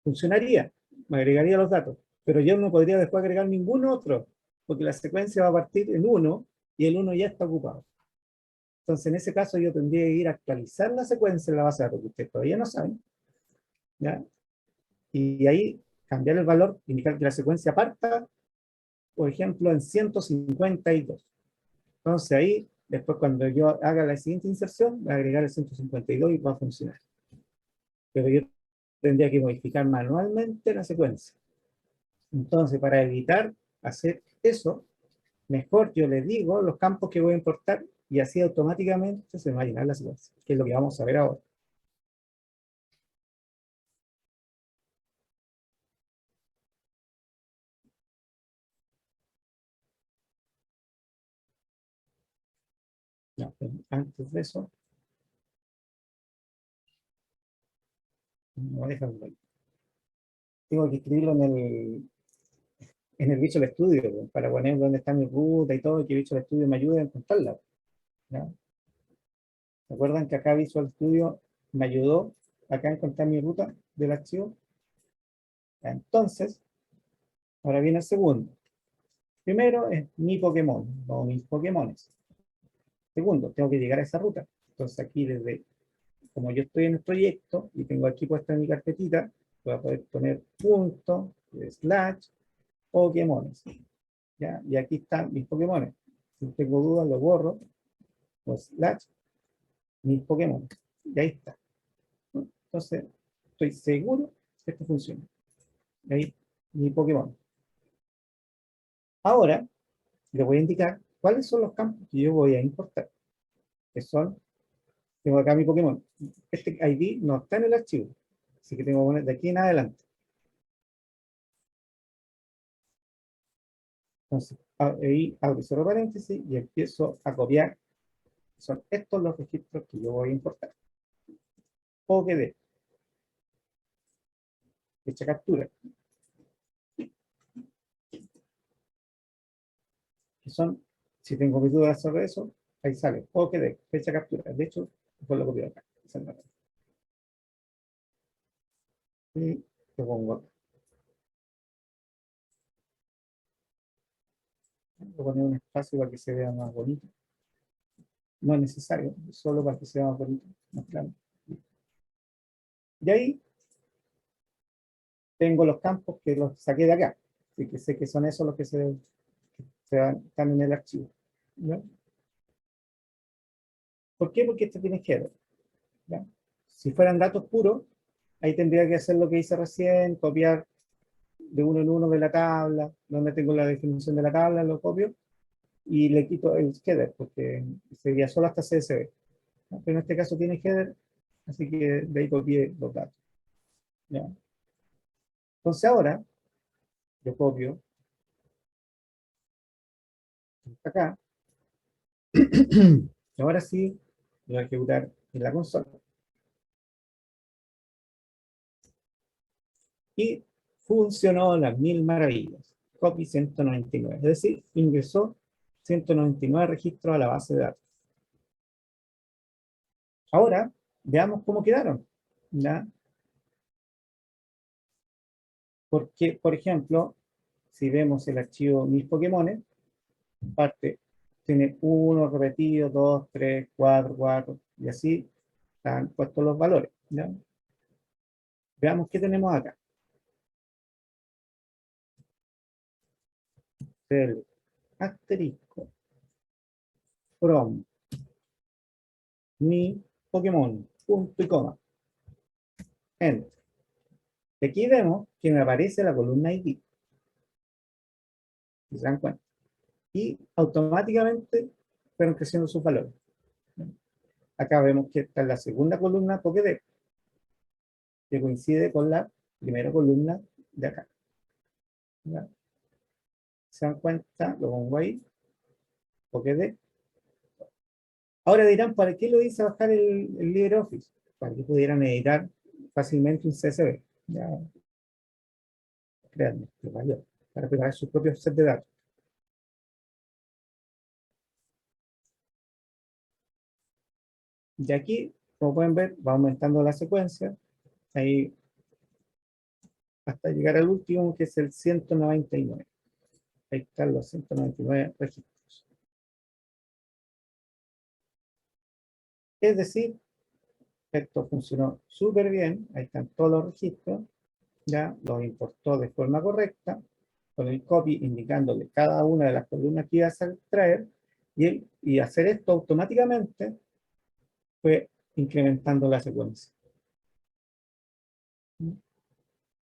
Funcionaría, me agregaría los datos, pero yo no podría después agregar ningún otro, porque la secuencia va a partir en 1 y el 1 ya está ocupado. Entonces, en ese caso, yo tendría que ir a actualizar la secuencia en la base de datos, que ustedes todavía no saben, ¿ya? Y ahí cambiar el valor, indicar que la secuencia parta, por ejemplo, en 152. Entonces ahí, después cuando yo haga la siguiente inserción, voy a agregar el 152 y va a funcionar. Pero yo tendría que modificar manualmente la secuencia. Entonces, para evitar hacer eso, mejor yo les digo los campos que voy a importar y así automáticamente se me va a llenar la secuencia, que es lo que vamos a ver ahora. No, pero antes de eso, no deja de tengo que escribirlo en el Visual Studio, pues, para poner dónde está mi ruta y todo, y que Visual Studio me ayude a encontrarla, ¿ya? ¿Se acuerdan que acá Visual Studio me ayudó acá a encontrar mi ruta del archivo? Ya, entonces, ahora viene el segundo. Primero es mi Pokémon, o mis Pokémones. Segundo, tengo que llegar a esa ruta. Entonces aquí como yo estoy en el proyecto y tengo aquí puesta en mi carpetita, voy a poder poner punto, slash, Pokémones. ¿Ya? Y aquí están mis Pokémones. Si tengo dudas, lo borro, o slash, mis Pokémon. Y ahí está. Entonces, estoy seguro que esto funciona. Y ahí, mi Pokémon. Ahora, le voy a indicar cuáles son los campos que yo voy a importar. Que son, tengo acá mi Pokémon. Este ID no está en el archivo. Así que tengo que poner de aquí en adelante. Entonces, ahí abro y cierro paréntesis y empiezo a copiar. Son estos los registros que yo voy a importar. OGD. Fecha captura. Que son, si tengo mis dudas sobre eso, ahí sale. OGD, fecha captura. De hecho, después lo copio acá. Y lo pongo acá. Voy a poner un espacio para que se vea más bonito. No es necesario, solo para que sea más bonito, más claro. Y ahí tengo los campos que los saqué de acá. Así que sé que son esos los que están en el archivo, ¿ya? ¿Por qué? Porque esto tiene header, ¿ya? Si fueran datos puros, ahí tendría que hacer lo que hice recién, copiar de uno en uno de la tabla, donde tengo la definición de la tabla, lo copio, y le quito el header, porque sería solo hasta CSV. ¿No? Pero en este caso tiene header, así que de ahí copié los datos, ¿ya? Entonces ahora, yo copio acá, y ahora sí, lo voy a ejecutar en la consola. Y funcionó las mil maravillas. Copy 199, es decir, ingresó 199 registros a la base de datos. Ahora, veamos cómo quedaron, ¿ya? Porque, por ejemplo, si vemos el archivo mis Pokémones, parte tiene 1 repetido, 2, 3, 4, 4, y así están puestos los valores, ¿ya? Veamos qué tenemos acá. El asterisco from mi Pokémon, punto y coma, enter. Y aquí vemos que me aparece la columna ID, si se dan cuenta. Y automáticamente fueron creciendo sus valores. Acá vemos que está en la segunda columna Pokédex, que coincide con la primera columna de acá. ¿Ya? ¿Se dan cuenta? Lo pongo ahí. Pokédex. Ahora dirán, ¿para qué lo hice bajar el LibreOffice? Para que pudieran editar fácilmente un CSV. Ya, créanme, para preparar su propio set de datos. Y aquí, como pueden ver, va aumentando la secuencia. Ahí hasta llegar al último, que es el 199. Ahí están los 199 registros. Es decir, esto funcionó súper bien. Ahí están todos los registros. Ya los importó de forma correcta, con el copy indicándole cada una de las columnas que ibas a extraer, y hacer esto automáticamente fue incrementando la secuencia.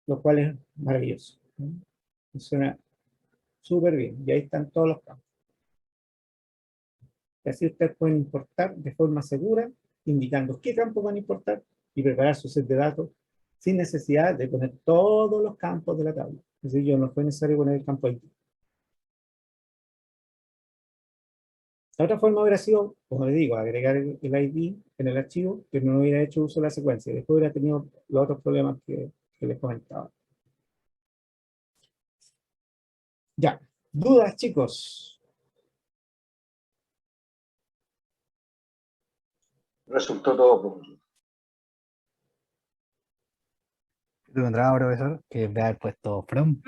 Lo cual es maravilloso. Funciona súper bien. Y ahí están todos los campos. Y así ustedes pueden importar de forma segura, indicando qué campos van a importar y preparar su set de datos sin necesidad de poner todos los campos de la tabla. Es decir, yo no fue necesario poner el campo ID. La otra forma hubiera sido, como les digo, agregar el ID en el archivo, pero no hubiera hecho uso de la secuencia. Después hubiera tenido los otros problemas que les comentaba. Ya, dudas, chicos. Resultó todo. ¿Tú vendrás, profesor? Que me haber puesto from.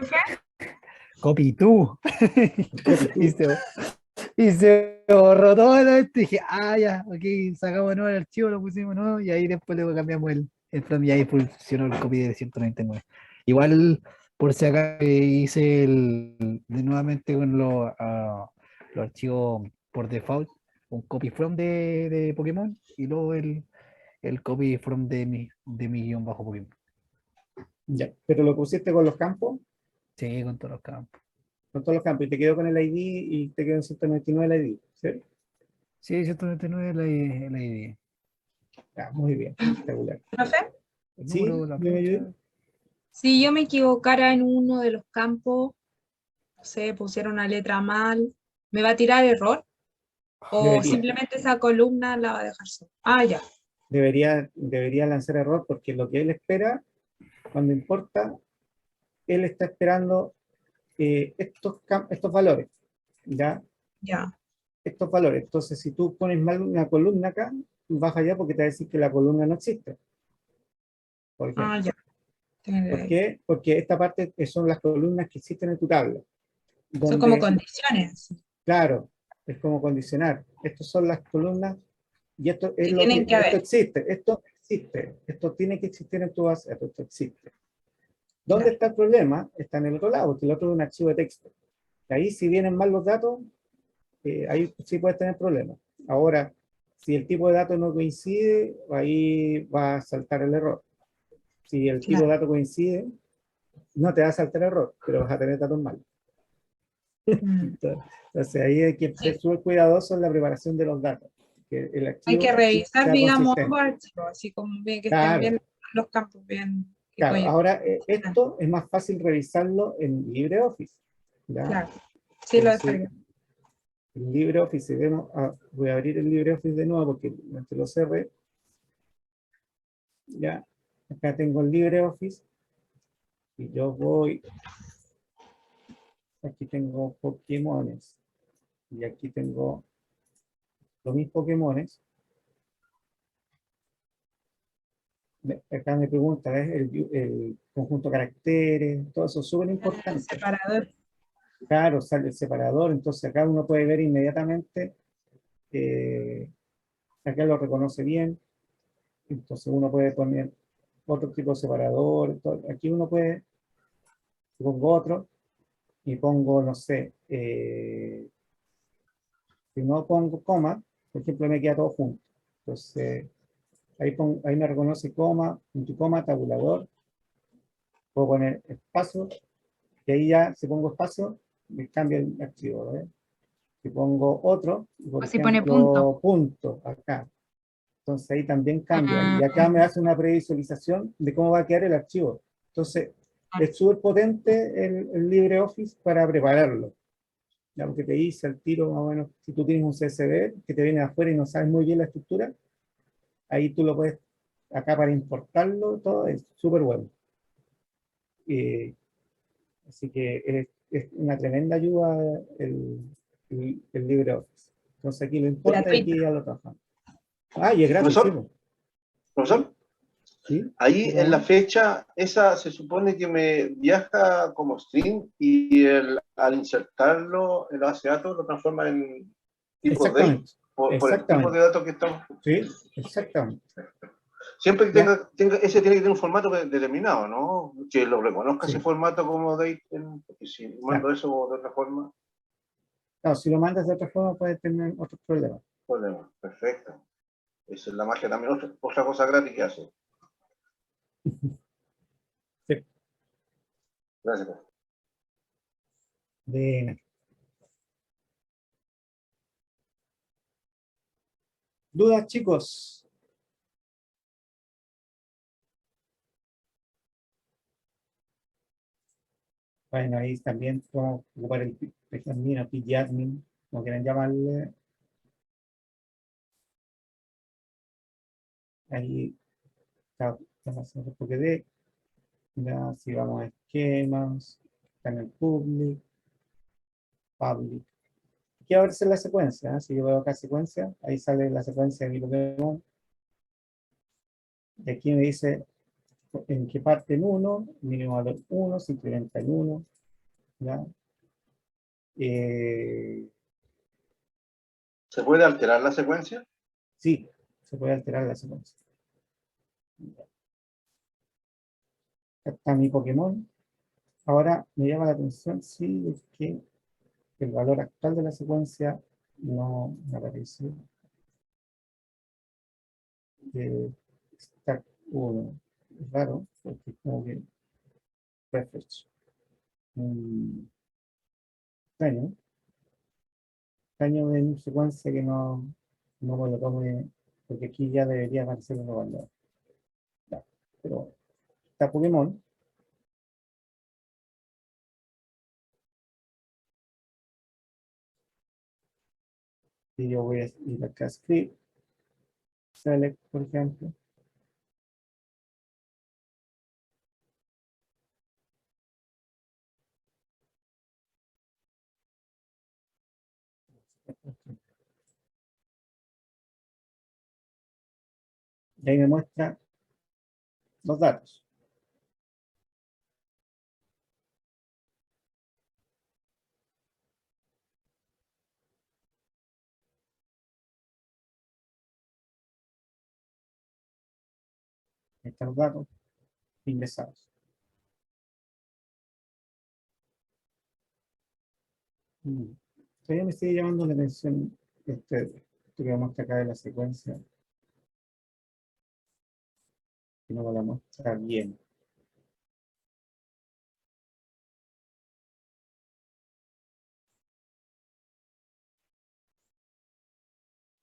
Copy tú. y, se borró todo esto y dije, ya, ok, sacamos de nuevo el archivo, lo pusimos nuevo y ahí después le cambiamos el from y ahí funcionó el copy de 199. Igual, por si acá hice nuevamente con los archivos por default, un copy from de Pokémon y luego el copy from de mi guión bajo Pokémon. Ya, pero lo pusiste con los campos. Sí, con todos los campos. Con todos los campos. Y te quedó con el ID y te quedó en 199 el ID. ¿Sí? Sí, 199 es la idea. Ya, muy bien. Espectacular. ¿Profe? El Sí, número, la dime, fecha. Judith. Si yo me equivocara en uno de los campos, no sé, pusiera una letra mal, ¿me va a tirar error? ¿O Debería. simplemente esa columna la va a dejar sola? Ah, ya. Debería lanzar error porque lo que él espera, cuando importa, él está esperando estos valores. ¿Ya? Ya. Estos valores. Entonces, si tú pones mal una columna acá, baja ya porque te va a decir que la columna no existe. Por ejemplo. Ah, ya. ¿Por qué? Porque esta parte son las columnas que existen en tu tabla. Son como Donde, condiciones claro, es como condicionar. Estas son las columnas y esto es que lo que tienen que haber. esto existe, esto tiene que existir en tu base, esto existe. ¿Dónde Ya. está el problema? Está en el otro lado, porque el otro es un archivo de texto. Y ahí si vienen mal los datos, ahí sí puedes tener problemas. Ahora, si el tipo de datos no coincide, ahí va a saltar el error. Si el tipo de Claro. datos coincide, no te va a saltar el error, pero vas a tener datos malos. Mm. Entonces ahí hay que ser súper cuidadoso en la preparación de los datos. Que el archivo Hay que revisar, sea digamos, consistente. ambos archivos, así como bien que estén Claro, bien los campos, bien. que claro. coño. Ahora esto es más fácil revisarlo en LibreOffice. ¿Ya? Claro. Sí, lo Entonces, descargué. el LibreOffice, si vemos, voy a abrir el LibreOffice de nuevo porque te lo cerré. Ya, acá tengo el LibreOffice y yo voy, aquí tengo Pokémones y aquí tengo mis Pokémones. Acá me pregunta, ¿es el conjunto de caracteres? Todo eso es súper El importante. separador. Claro, sale el separador, entonces acá uno puede ver inmediatamente, acá lo reconoce bien, entonces uno puede poner otro tipo de separador, aquí uno puede, pongo otro, y pongo, no sé, si no pongo coma, por ejemplo, me queda todo junto. Entonces, ahí me reconoce coma, punto coma, tabulador, puedo poner espacio, y ahí ya, si pongo espacio, me cambia el archivo, ¿ves? Si pongo otro, por O si pone punto. ejemplo, punto, acá. Entonces ahí también cambia. Y acá me hace una previsualización de cómo va a quedar el archivo. Entonces, es súper potente el LibreOffice para prepararlo. Ya, porque te dice al tiro, más o menos, si tú tienes un CSV que te viene afuera y no sabes muy bien la estructura, ahí tú lo puedes, acá para importarlo, todo es súper bueno. Así que es una tremenda ayuda el LibreOffice. Entonces aquí lo importa y aquí ya lo trabajamos. Ah, y es gratis, sí, Profesor, profesor, ¿sí? ahí ¿Sí, en la Ramón? fecha, esa se supone que me viaja como string y al insertarlo en la base de datos lo transforma en tipo date Exactamente, por el tipo de exactamente, datos que estamos. sí, exactamente. Siempre que Ya, ese tiene que tener un formato determinado, ¿no? Que lo reconozca ese sí, formato como date, porque si ya. mando eso de otra forma, Claro, si lo mandas de otra forma puede tener otros problemas. problema. Perfecto. Esa es la magia también, otra cosa gratis que hace. Sí, Gracias, profe. de nada. ¿Dudas, chicos? Bueno, ahí también podemos ocupar el pidadmin, como quieran llamarle. Ahí está haciendo Pokédex. Ya, si vamos a esquemas, está en el public. Aquí aparece la secuencia, ¿eh? Si yo veo acá secuencia, ahí sale la secuencia de mi Pokémon. Y aquí me dice en qué parte en 1, mínimo valor 1, se incrementa en 1. ¿Ya? Eh, ¿Se puede alterar la secuencia? sí, se puede alterar la secuencia. Acá está mi Pokémon. Ahora me llama la atención, sí, es que el valor actual de la secuencia no me aparece. Stack 1. Es raro, porque es como que refresh. Extraño. Extraño de una secuencia que no me lo tome, porque aquí ya debería aparecer un valor. Ya, pero está Pokémon. Y yo voy a ir acá a Script, Select, por ejemplo. Y ahí me muestra los datos. Ahí están los datos ingresados. Todavía me sigue llamando la atención esto que muestra acá de la secuencia, que no me la muestra bien.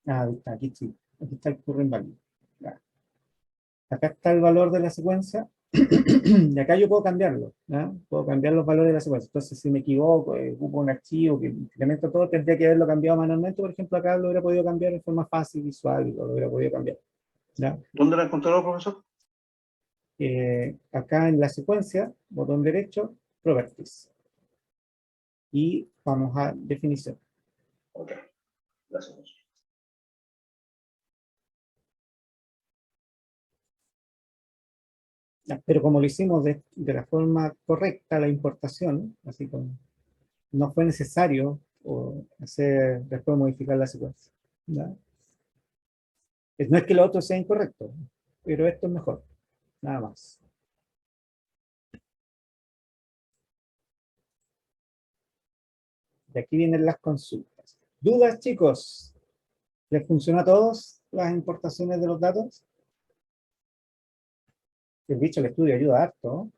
Ah, ahí está, aquí sí. Aquí está el current value. Ya. Acá está el valor de la secuencia. Y acá yo puedo cambiarlo. ¿Ya? Puedo cambiar los valores de la secuencia. Entonces, si me equivoco, ocupo un archivo que incrementa todo, tendría que haberlo cambiado manualmente. Por ejemplo, acá lo hubiera podido cambiar de forma fácil, visual, y lo hubiera podido cambiar. ¿Ya? ¿Dónde la encontró, profesor? Acá en la secuencia, botón derecho, Properties. Y vamos a definición. Ok, gracias. Ya, pero como lo hicimos de la forma correcta, la importación, así como no fue necesario después modificar la secuencia. ¿Ya? No es que lo otro sea incorrecto, pero esto es mejor, nada más. De aquí vienen las consultas. ¿Dudas, chicos? ¿Les funcionó a todos las importaciones de los datos? El bicho, el estudio ayuda harto.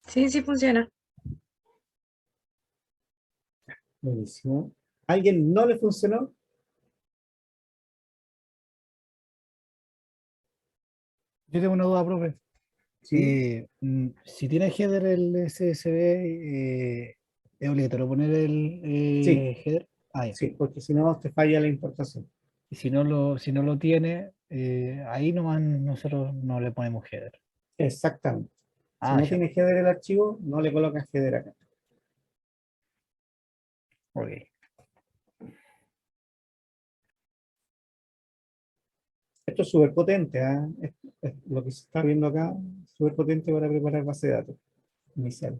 Sí, sí funciona. Buenísimo. ¿Alguien no le funcionó? Yo tengo una duda, profe. Sí. Si tiene header el SSD, ¿es obligatorio poner el Sí, header? Ah, ya. sí, porque si no te falla la importación. Y si no lo tiene, ahí nomás nosotros no le ponemos header. Exactamente. Si Ah, no ya. tiene header el archivo, no le colocas header acá. Ok. Esto es súper potente, ¿ah? Lo que se está viendo acá, súper potente para preparar base de datos inicial.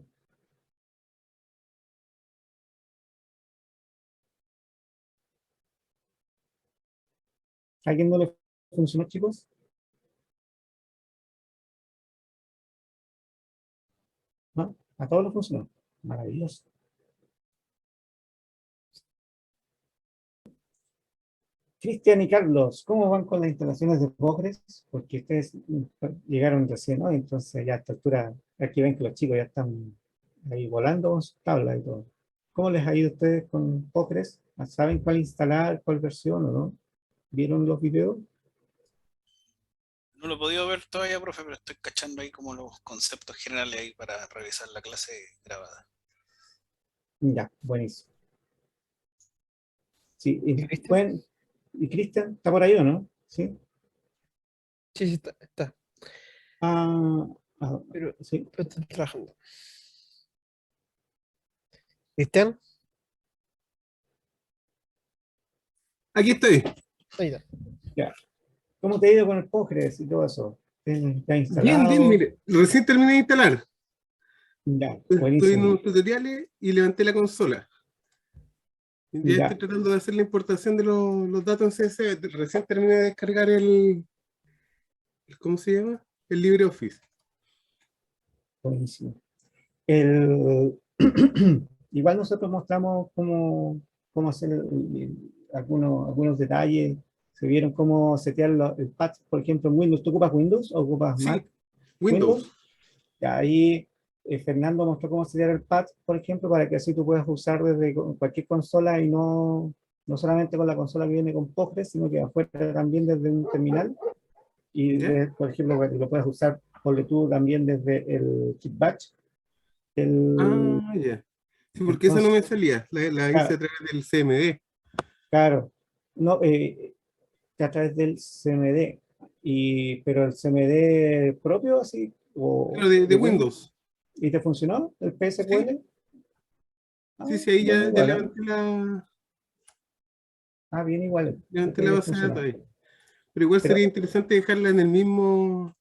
¿A alguien no le funcionó, chicos? ¿No? A todos les funcionó. Maravilloso. Cristian y Carlos, ¿cómo van con las instalaciones de Postgres? Porque ustedes llegaron recién, ¿no? Entonces ya a esta altura, aquí ven que los chicos ya están ahí volando con sus tablas y todo. ¿Cómo les ha ido a ustedes con Postgres? ¿Saben cuál instalar, cuál versión o no? ¿Vieron los videos? No lo he podido ver todavía, profe, pero estoy cachando ahí como los conceptos generales ahí para revisar la clase grabada. Ya, buenísimo. Sí, ¿Y Cristian? ¿Y Cristian? ¿Está por ahí o no? Sí. Sí, sí, está. Ah, Pero sí. está trabajando. ¿Cristian? Aquí estoy. Ahí está. Ya. ¿Cómo te ha ido con el Postgres y todo eso? ¿Te ha Bien, bien, instalado? mire, recién terminé de instalar. Ya, Estoy en buenísimo. unos tutoriales y levanté la consola. Ya Ya, estoy tratando de hacer la importación de los datos en CSV. Recién terminé de descargar ¿cómo se llama? El LibreOffice. buenísimo. Igual nosotros mostramos cómo hacer algunos detalles. Se vieron cómo setear el patch, por ejemplo, en Windows. ¿Tú ocupas Windows o ocupas Mac? Sí, Windows. Windows. Y ahí Fernando mostró cómo setear el patch, por ejemplo, para que así tú puedas usar desde cualquier consola y no solamente con la consola que viene con Postgres, sino que afuera también desde un terminal. Y, ¿Ya? por ejemplo, lo puedes usar, ponle tú también desde el Kit Batch. Ah, ya. Sí, porque esa no Entonces, me salía. La hice a través del CMD. claro, no, a través del CMD, pero el CMD propio así, Pero o de de Windows, Windows. ¿y te funcionó el Sí, PSQL? Ah, sí, sí, ahí bien ya igual, ¿eh? levanté Bien igual, la debe base de datos funcionar. ahí. Pero igual Pero, sería interesante dejarla en el mismo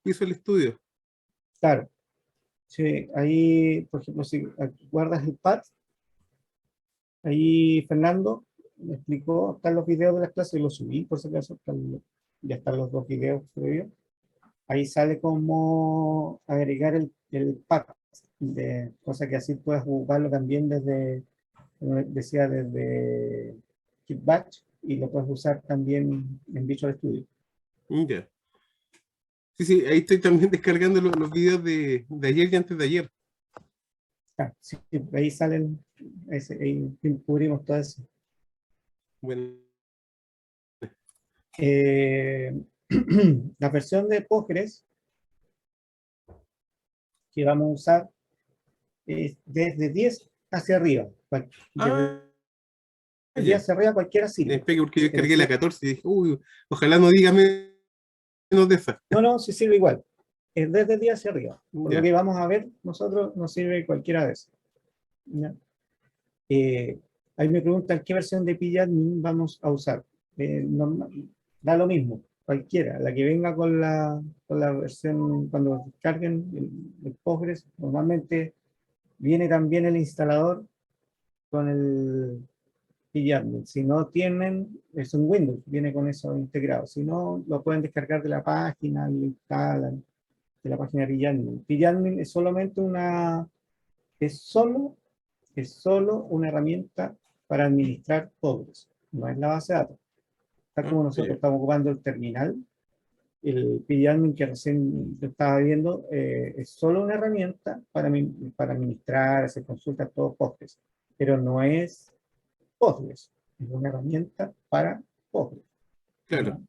Visual Studio. claro, sí, ahí, por ejemplo, si guardas el path, ahí Fernando me explicó, están los videos de las clases, y los subí, por si acaso, ya están los dos videos previos. Ahí sale cómo agregar el path, cosa que así puedes jugarlo también desde, como decía, desde Kitbatch, y lo puedes usar también en Visual Studio. Ya. Sí, sí, ahí estoy también descargando los videos de ayer y antes de ayer. Sí, ahí salen, ahí cubrimos todo eso. Bueno, La versión de Postgres que vamos a usar es desde 10 hacia arriba. Desde ah, 10 ya. hacia arriba cualquiera Me sirve. pegué porque yo Es descargué la decir, 14 y dije, uy, ojalá no diga menos de esa. no, sí sirve igual. Es desde 10 hacia arriba. Por lo Ya. que vamos a ver, nosotros nos sirve cualquiera de esas. ¿Ya? Ahí me preguntan qué versión de Pidgin vamos a usar. Da lo mismo. cualquiera, la que venga con la versión, cuando descarguen el Postgres, normalmente viene también el instalador con el pYADMIN. Si no tienen, es un Windows, viene con eso integrado. Si no, lo pueden descargar de la página y lo instalan de la página pYADMIN. pYADMIN es solamente es solo una herramienta para administrar Postgres, no es la base de datos. Tal como nosotros estamos ocupando el terminal, el pYADMIN que recién estaba viendo es solo una herramienta para administrar, hacer consultas, todo Postgres, pero no es Postgres, es una herramienta para Postgres. Claro. ¿No?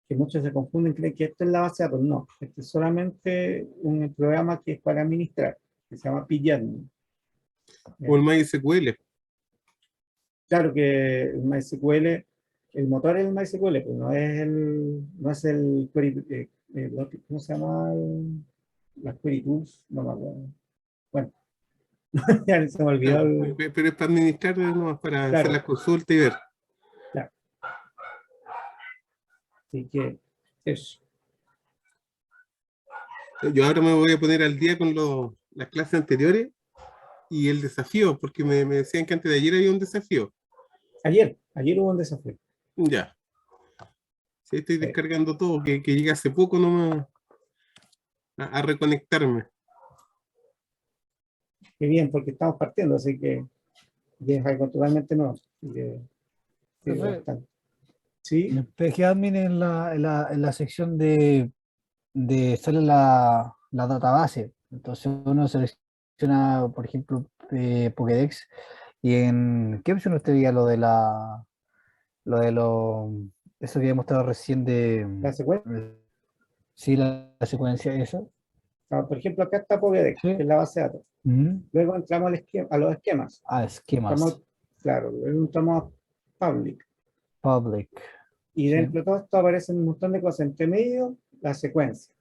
Que muchos se confunden, creen que esto es la base de datos. No, este es solamente un programa que es para administrar, que se llama pYADMIN. O el MySQL. Claro que el MySQL, el motor es el MySQL, pero no es el query, ¿cómo se llama? Las query tools, no me acuerdo. Bueno, ya se me olvidó. Pero es para administrar, no, para Claro. hacer las consultas y ver. Claro. Así que eso. Yo ahora me voy a poner al día con las clases anteriores y el desafío, porque me decían que antes de ayer había un desafío. Ayer hubo un desafío. Ya. Sí, estoy descargando todo, que llegué hace poco nomás a reconectarme. Qué bien, porque estamos partiendo, así que es algo totalmente nuevo. Así que, sí, Profe, bastante. Sí, En pgadmin en la sección de sale la database. Entonces uno selecciona, por ejemplo, Pokédex. ¿Y en qué opción usted veía lo de eso que había mostrado recién la secuencia. sí, la secuencia esa? Por ejemplo, acá está Pokédex, Sí. que es la base de datos. Luego entramos a los esquemas. Esquemas. Claro, luego entramos a Public. Public. Y Sí. dentro de todo esto aparecen un montón de cosas. Entre medio, la secuencia.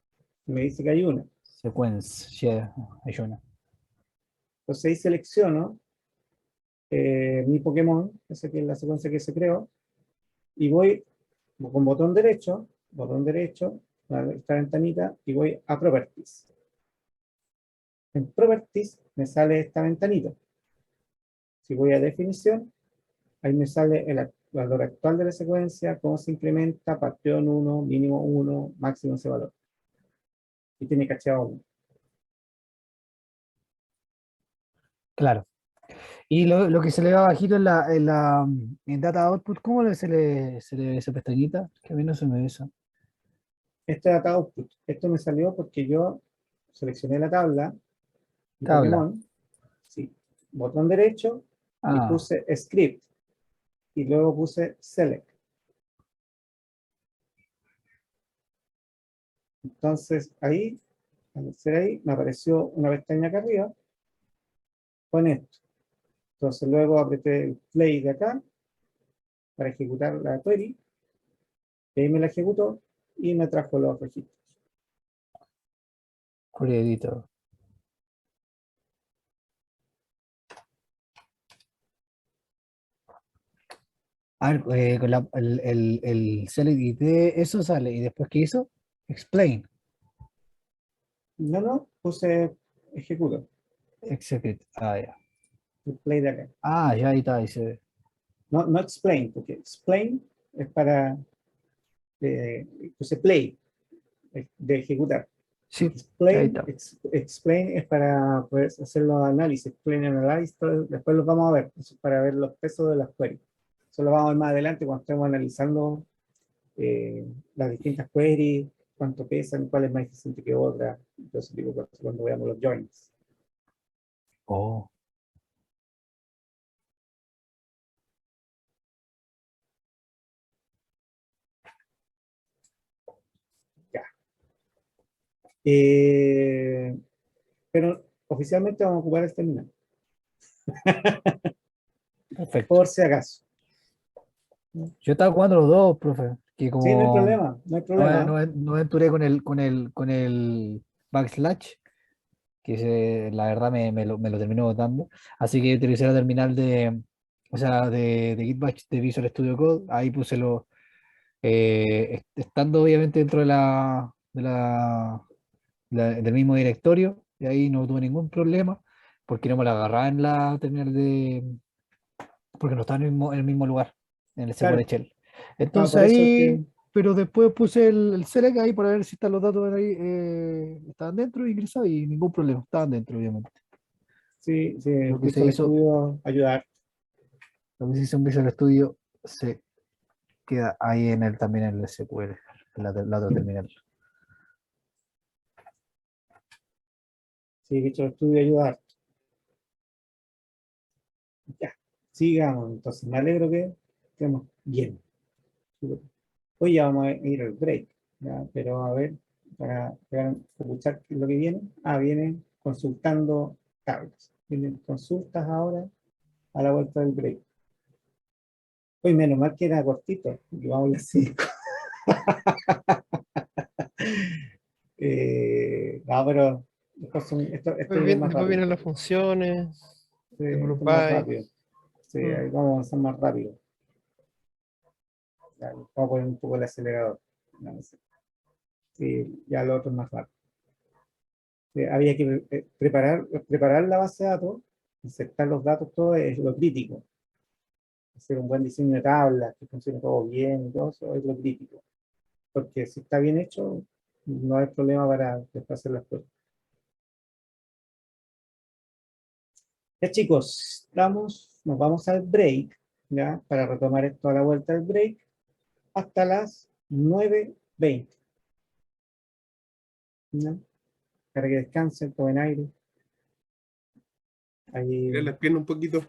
Me dice que hay una. Sequence. Sí, hay una. Entonces ahí selecciono mi Pokémon, esa que es la secuencia que se creó, y voy con botón derecho, esta ventanita, y voy a Properties. En Properties me sale esta ventanita. Si voy a Definición, ahí me sale el valor actual de la secuencia, cómo se incrementa, partido en 1, mínimo 1, máximo ese valor. Y tiene cacheado 1. Claro. Y lo que se le va bajito en Data Output, ¿cómo se le ve esa pestañita? Que a mí no se me ve eso. Este Data Output, esto me salió porque yo seleccioné la tabla, mi Tabla. Pokémon, sí, botón derecho, y puse Script, y luego puse Select. Entonces ahí, al hacer ahí, me apareció una pestaña acá arriba con esto. Entonces luego apreté el play de acá para ejecutar la query, y ahí me la ejecutó y me trajo los registros. Query Editor. A ver, con el select ID, eso sale. ¿Y después qué hizo? Explain. No, puse ejecuto. Execute. Ya. El play de acá. Ya ahí está, ahí se ve. No explain, porque explain es para puse play de ejecutar. Sí, ahí está. Explain es para poder hacer los análisis. Explain and analyze, después los vamos a ver. Eso es para ver los pesos de las queries. Eso lo vamos a ver más adelante cuando estemos analizando las distintas queries, cuánto pesan, cuál es más eficiente que otra. Entonces digo, cuando veamos los joins. Oh. Ya. Pero oficialmente vamos a ocupar el terminal. Perfecto. Por si acaso. Yo estaba jugando los dos, profe. Que como Sí, no hay problema, no hay problema. No aventuré con el backslash, que la verdad me lo terminó botando. Así que utilicé la terminal de Git Bash de Visual Studio Code. Ahí puse estando obviamente dentro del mismo directorio, y ahí no tuve ningún problema, porque no me la agarraba en la terminal porque no estaba en el mismo lugar, en el Claro. SQL Shell. Ah, Entonces por eso es ahí, que, pero después puse el select ahí para ver si están los datos ahí, estaban dentro, ingresado y ningún problema, estaban dentro, obviamente. sí, sí, Lo el que se Visual hizo, Studio ayudar. lo que se hizo en Visual Studio se queda ahí también en el SQL, en la otra terminal. Sí, Visual Studio ayudar. Ya, sigamos. Entonces, me alegro que estemos bien. Hoy ya vamos a ir al break, ¿ya? Pero a ver, para escuchar qué es lo que viene. Ah, viene consultando tablas. Vienen consultas ahora a la vuelta del break. Hoy menos mal que era cortito, y vamos a las 5. No, pero esto ya es más Después rápido. vienen las funciones, el Esto group es más by. rápido. Sí, ahí vamos a avanzar más rápido. Ya, vamos a poner un poco el acelerador. No sé. Sí, ya lo otro es más rápido. Había que preparar la base de datos, insertar los datos, todo es lo crítico. Hacer un buen diseño de tablas, que funcione todo bien, todo eso es lo crítico. Porque si está bien hecho, no hay problema para después hacer las cosas. Ya chicos, nos vamos al break, ¿ya? Para retomar esto a la vuelta del break, hasta las 9:20. ¿Ya? Para que descansen, tomen aire. Tirar Ahí las piernas un poquito.